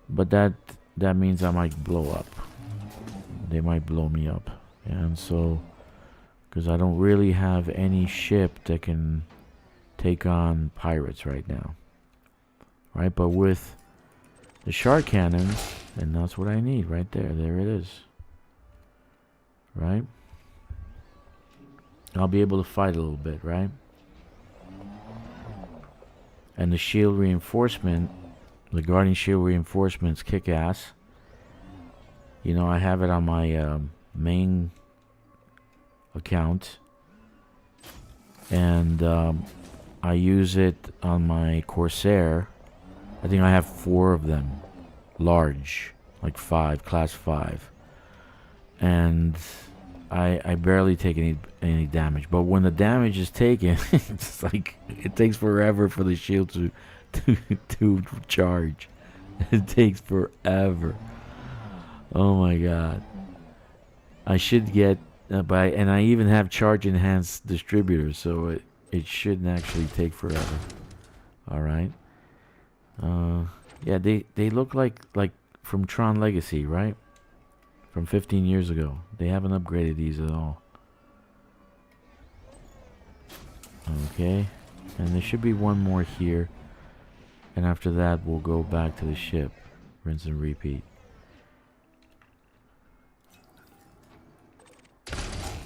A: but that means I might blow up. They might blow me up, and so because I don't really have any ship that can take on pirates right now, right? But with the shard cannons, and that's what I need right there. There it is, right? I'll be able to fight a little bit, right? And the shield reinforcement, the Guardian shield reinforcements kick ass. You know, I have it on my main account, and I use it on my Corsair. I think I have 4 of them, large, like 5, class 5, and I barely take any damage. But when the damage is taken, it's like it takes forever for the shield to charge. It takes forever. Oh my god! I should get and I even have charge enhanced distributors, so it shouldn't actually take forever. All right. Yeah, they look like from Tron Legacy, right? From 15 years ago. They haven't upgraded these at all. Okay, and there should be one more here, and after that we'll go back to the ship, rinse and repeat.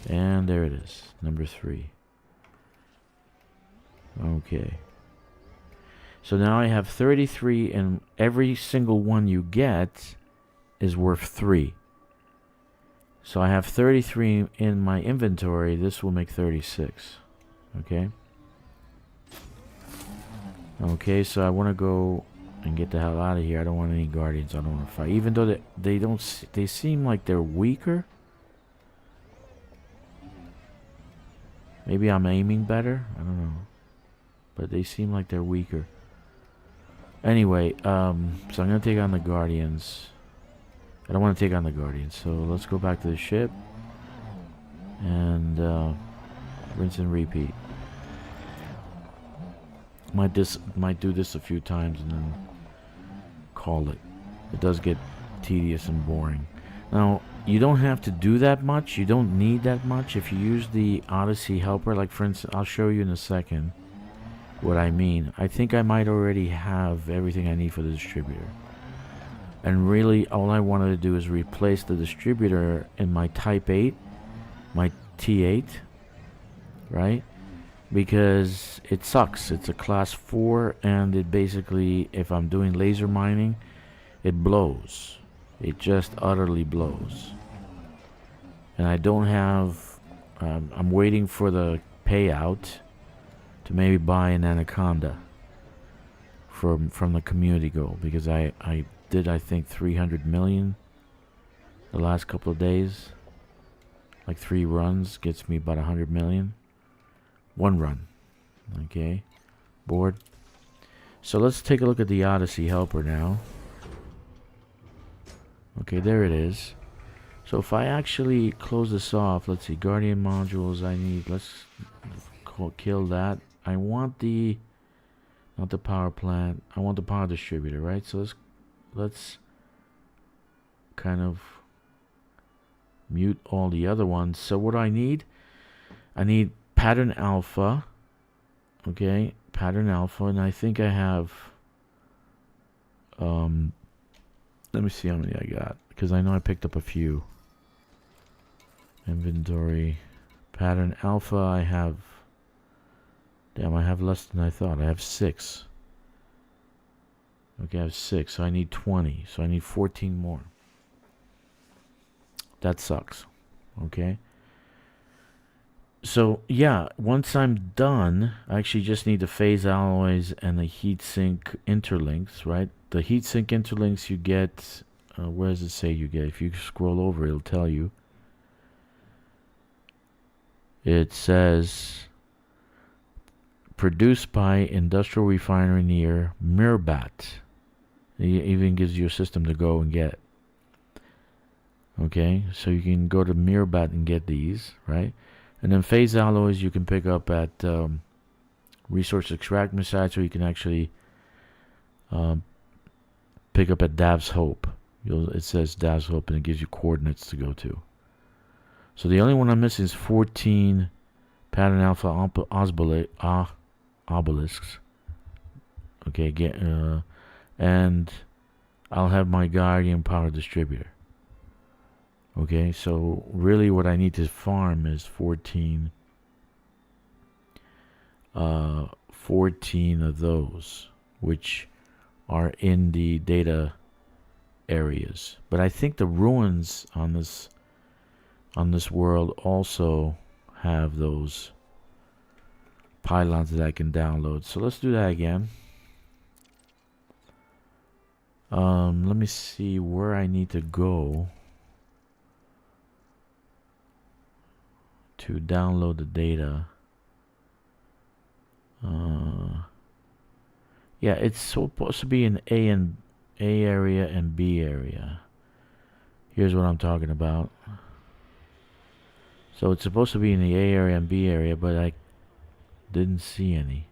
A: And there it is, number 3. Okay. So now I have 33, and every single one you get is worth 3. So I have 33 in my inventory. This will make 36. Okay. Okay, so I want to go and get the hell out of here. I don't want any guardians. I don't want to fight. Even though they seem like they're weaker. Maybe I'm aiming better. I don't know. But they seem like they're weaker. Anyway, so I'm going to take on the Guardians. I don't want to take on the Guardians, so let's go back to the ship. And rinse and repeat. Might do this a few times and then call it. It does get tedious and boring. Now, you don't have to do that much. You don't need that much. If you use the Odyssey helper, like for instance, I'll show you in a second. what I mean. I think I might already have everything I need for the distributor. And really, all I wanted to do is replace the distributor in my Type 8, my T8, right? Because it sucks. It's a class 4, and it basically, if I'm doing laser mining, it blows. It just utterly blows. And I don't have... I'm waiting for the payout to maybe buy an Anaconda from the community goal, because I did, I think, 300 million the last couple of days. Like 3 runs gets me about 100 million. 1 run. Okay. Board. So let's take a look at the Odyssey helper now. Okay, there it is. So if I actually close this off, let's see, Guardian modules I need, let's kill that. I want the, not the power plant, I want the power distributor, right? So let's kind of mute all the other ones. So what do I need? I need pattern alpha. Okay, pattern alpha, and I think I have let me see how many I got, because I know I picked up a few. Inventory, pattern alpha, I have, damn, I have less than I thought. I have 6. Okay, I have 6, so I need 20, so I need 14 more. That sucks. Okay, so yeah, once I'm done, I actually just need the phase alloys and the heatsink interlinks, right? The heatsink interlinks you get, where does it say you get? If you scroll over, it'll tell you. It says produced by industrial refinery near Mirbat. It even gives you a system to go and get. Okay, so you can go to Mirbat and get these, right? And then phase alloys you can pick up at resource extraction sites, or you can actually pick up at Dav's Hope. It says Dav's Hope, and it gives you coordinates to go to. So the only one I'm missing is 14 pattern alpha obelisks. Okay, and I'll have my Guardian power distributor. Okay, so really what I need to farm is 14 of those, which are in the data areas. But I think the ruins on this world also have those pylons that I can download. So let's do that again. Let me see where I need to go to download the data. Yeah, it's supposed to be in A area and B area. Here's what I'm talking about. So it's supposed to be in the A area and B area, but I didn't see any.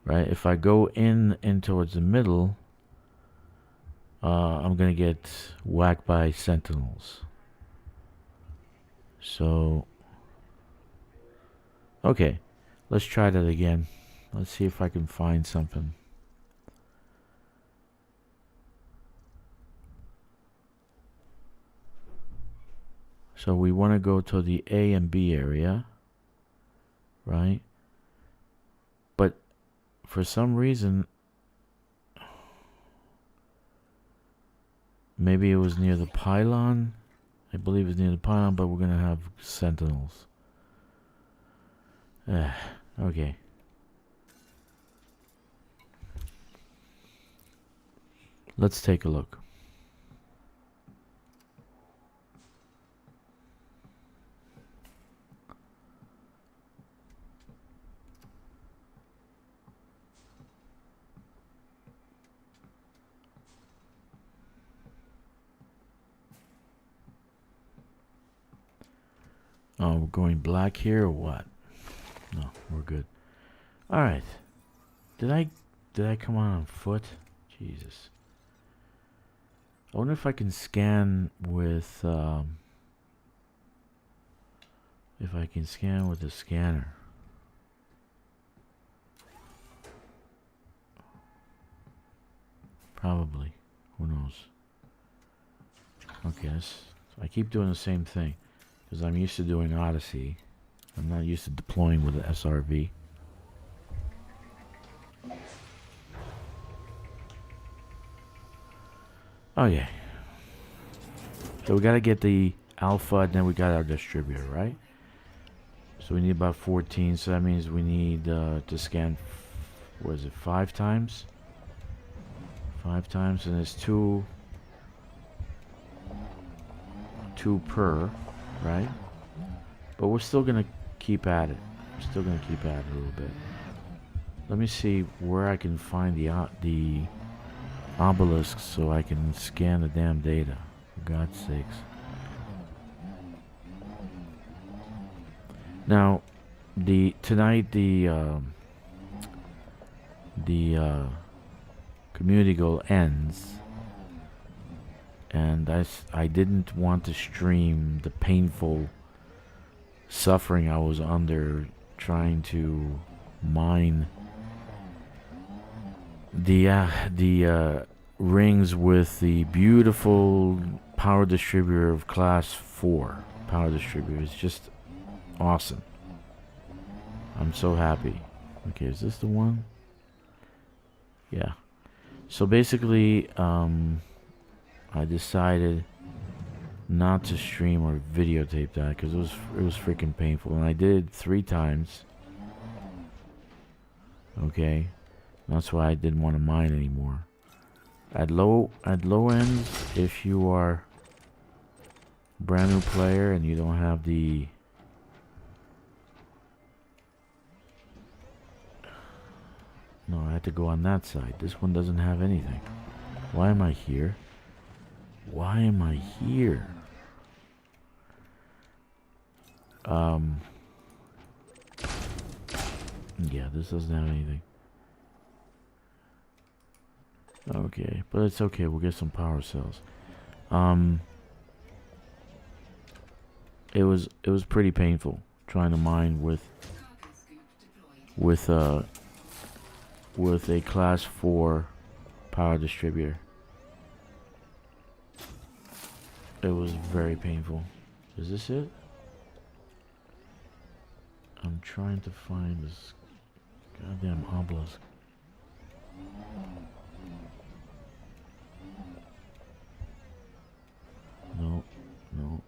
A: Right? If I go in towards the middle, I'm gonna get whacked by sentinels. So, okay, let's try that again. Let's see if I can find something. So we want to go to the A and B area, right? But for some reason, maybe it was near the pylon. I believe it's near the pylon, but we're going to have sentinels. Okay. Let's take a look. Oh, we're going black here or what? No, we're good. All right. Did I come on foot? Jesus. I wonder if I can scan with the scanner. Probably. Who knows? Okay, I keep doing the same thing. Because I'm used to doing Odyssey. I'm not used to deploying with the SRV. Oh yeah. So we gotta get the alpha and then we got our distributor, right? So we need about 14, so that means we need to scan, what is it, 5 times? 5 times, and there's two per, right? But we're still gonna keep at it. We're still gonna keep at it a little bit. Let me see where I can find the obelisk so I can scan the damn data. For God's sakes. Now, tonight the community goal ends, and I didn't want to stream the painful suffering I was under trying to mine the rings with the beautiful power distributor of class 4 power distributor. It's just awesome. I'm so happy. Okay, is this the one? Yeah. So basically, I decided not to stream or videotape that because it was freaking painful, and I did 3 times. Okay, that's why I didn't want to mine anymore. At low ends, if you are a brand new player and you don't have the no, I had to go on that side. This one doesn't have anything. Why am I here? Why am I here? Yeah, this doesn't have anything. Okay, but it's okay. We'll get some power cells. It was pretty painful trying to mine with a class 4 power distributor. It was very painful. Is this it? I'm trying to find this goddamn obelisk. No, no.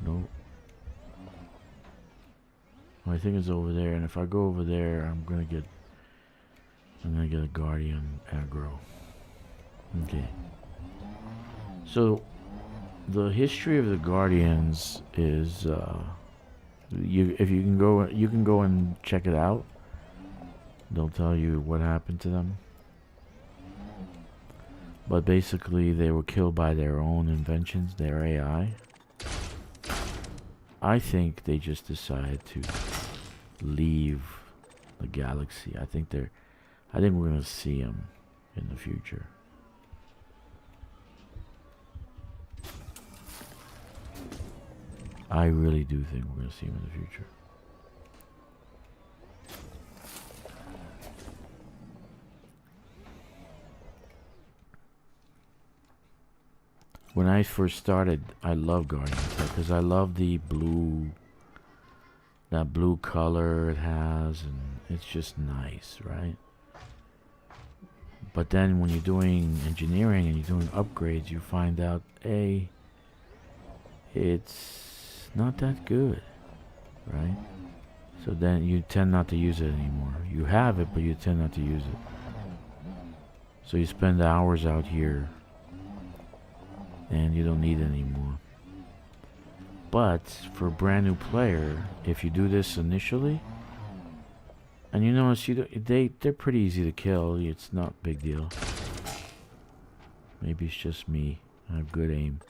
A: No. I think it's over there, and if I go over there, I'm gonna get a guardian aggro. Okay. So the history of the guardians is you can go and check it out. They'll tell you what happened to them. But basically they were killed by their own inventions, their AI. I think they just decided to leave the galaxy. I think we're gonna see them in the future. I really do think we're gonna see them in the future. When I first started, I loved Guardians because I love the blue, that blue color it has, and it's just nice, right? But then when you're doing engineering and you're doing upgrades, you find out, it's not that good, right? So then you tend not to use it anymore. You have it, but you tend not to use it. So you spend hours out here and you don't need it anymore. But for a brand new player, if you do this initially, and you notice they're pretty easy to kill. It's not a big deal. Maybe it's just me. I have good aim.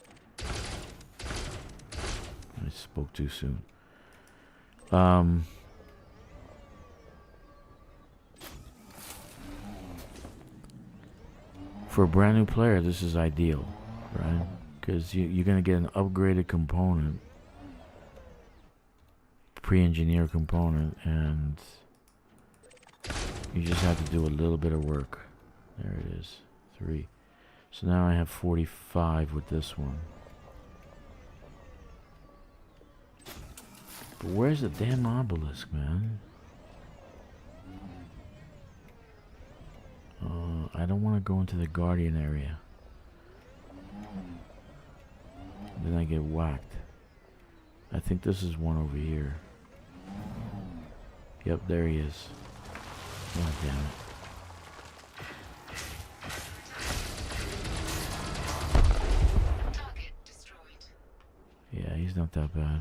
A: I spoke too soon. For a brand new player, this is ideal, right? Because you're gonna get an upgraded component, pre-engineered component, and You just have to do a little bit of work. There it is. 3. So now I have 45 with this one. But where's the damn obelisk, man? I don't want to go into the guardian area. Then I get whacked. I think this is one over here. Yep, there he is. God damn it.
B: Target destroyed.
A: Yeah, he's not that bad.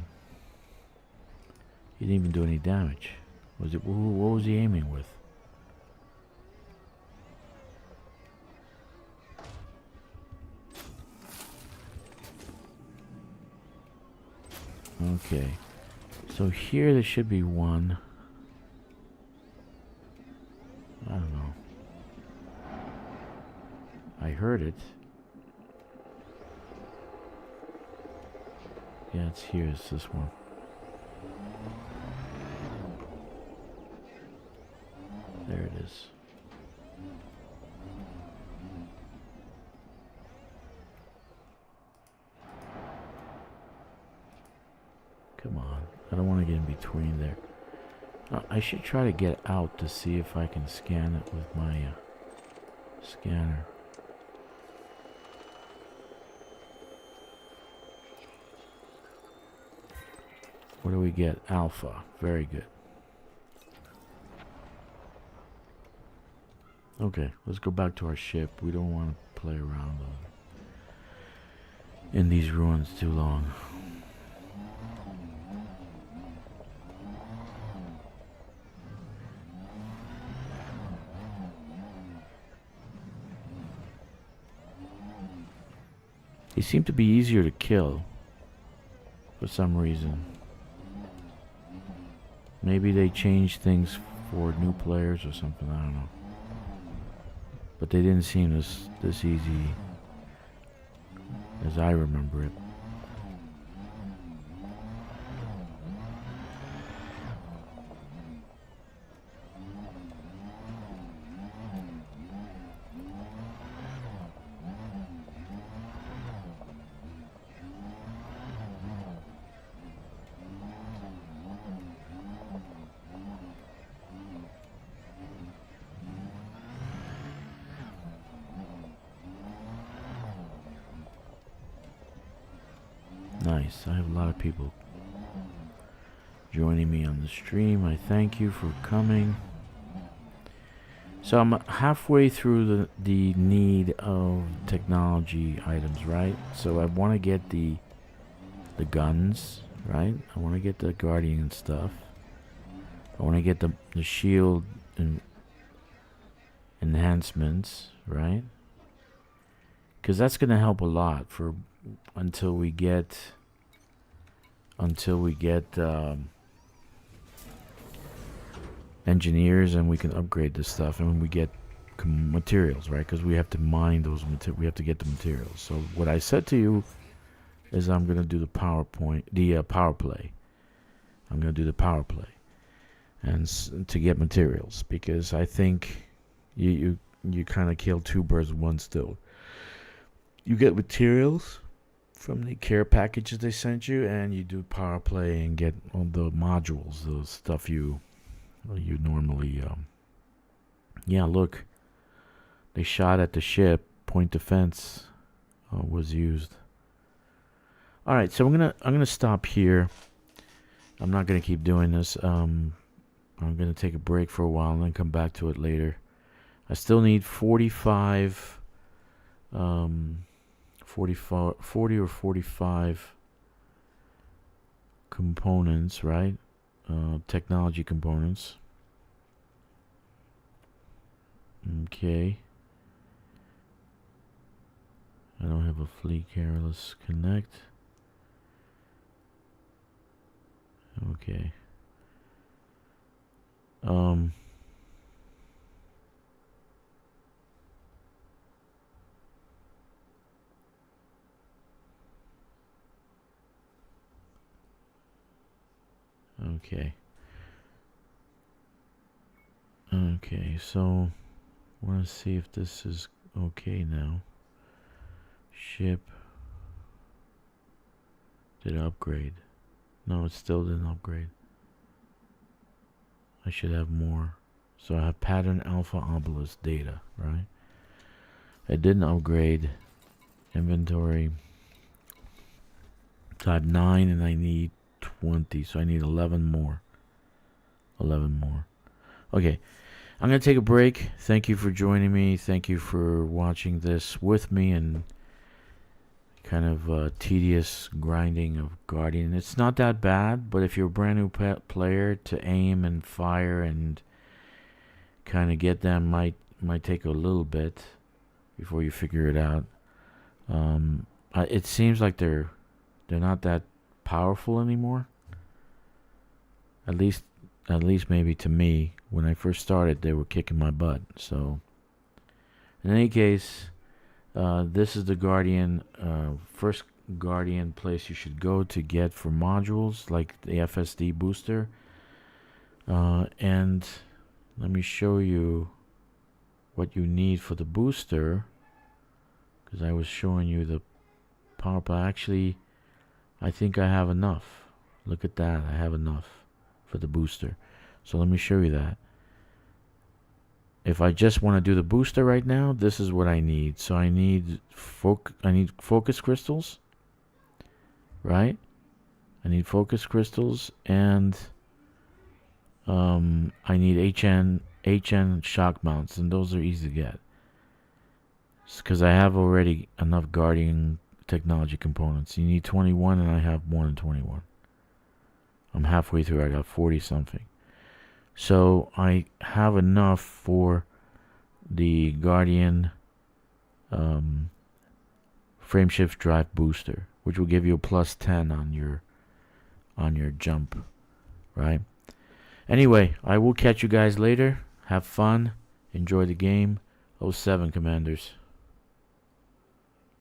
A: He didn't even do any damage. Was it? What was he aiming with? Okay. So here there should be one. I don't know. I heard it. Yeah, it's here. It's this one. There it is. Come on. I don't want to get in between there. I should try to get out to see if I can scan it with my scanner. What do we get? Alpha. Very good. Okay, let's go back to our ship. We don't want to play around in these ruins too long. They seem to be easier to kill for some reason. Maybe they changed things for new players or something, I don't know. But they didn't seem this easy as I remember it. Nice. I have a lot of people joining me on the stream. I thank you for coming. So I'm halfway through the need of technology items, right? So I want to get the guns, right? I want to get the guardian stuff. I want to get the shield enhancements, right? Because that's going to help a lot for until we get engineers and we can upgrade this stuff, and we get materials, right? Because we have to mine those we have to get the materials. So what I said to you is I'm gonna do the power play. I'm gonna do the power play, and to get materials, because I think you kind of kill two birds with one stone. You get materials from the care packages they sent you, and you do power play and get all the modules, the stuff you normally yeah, look, they shot at the ship. Point defense was used. All right, so I'm gonna stop here. I'm not gonna keep doing this. I'm gonna take a break for a while and then come back to it later. I still need 40 or 45 components, right? Technology components. Okay. I don't have a fleet carrier. Let's connect. Okay. Okay. Okay, so I want to see if this is okay now. Ship. Did it upgrade? No, it still didn't upgrade. I should have more. So I have pattern alpha obelisk data, right? It didn't upgrade. Inventory. So I have 9 and I need 20. So I need 11 more. 11 more. Okay. I'm going to take a break. Thank you for joining me. Thank you for watching this with me and kind of tedious grinding of Guardian. It's not that bad, but if you're a brand new player, to aim and fire and kind of get them might take a little bit before you figure it out. It seems like they're not that powerful anymore. At least maybe to me, when I first started, they were kicking my butt. So, in any case, this is the Guardian, first Guardian place you should go to get for modules like the FSD booster. And let me show you what you need for the booster, because I was showing you the power pack. Actually, I think I have enough. Look at that, I have enough for the booster. So let me show you that. If I just want to do the booster right now, this is what I need. So I need focus crystals, right? I need focus crystals, and I need HN shock mounts, and those are easy to get. Because I have already enough Guardian technology components. You need 21, and I have more than 21. I'm halfway through. I got 40 something. So I have enough for the Guardian frameshift drive booster, which will give you a plus 10 on your jump, right? Anyway, I will catch you guys later. Have fun. Enjoy the game. 07 Commanders.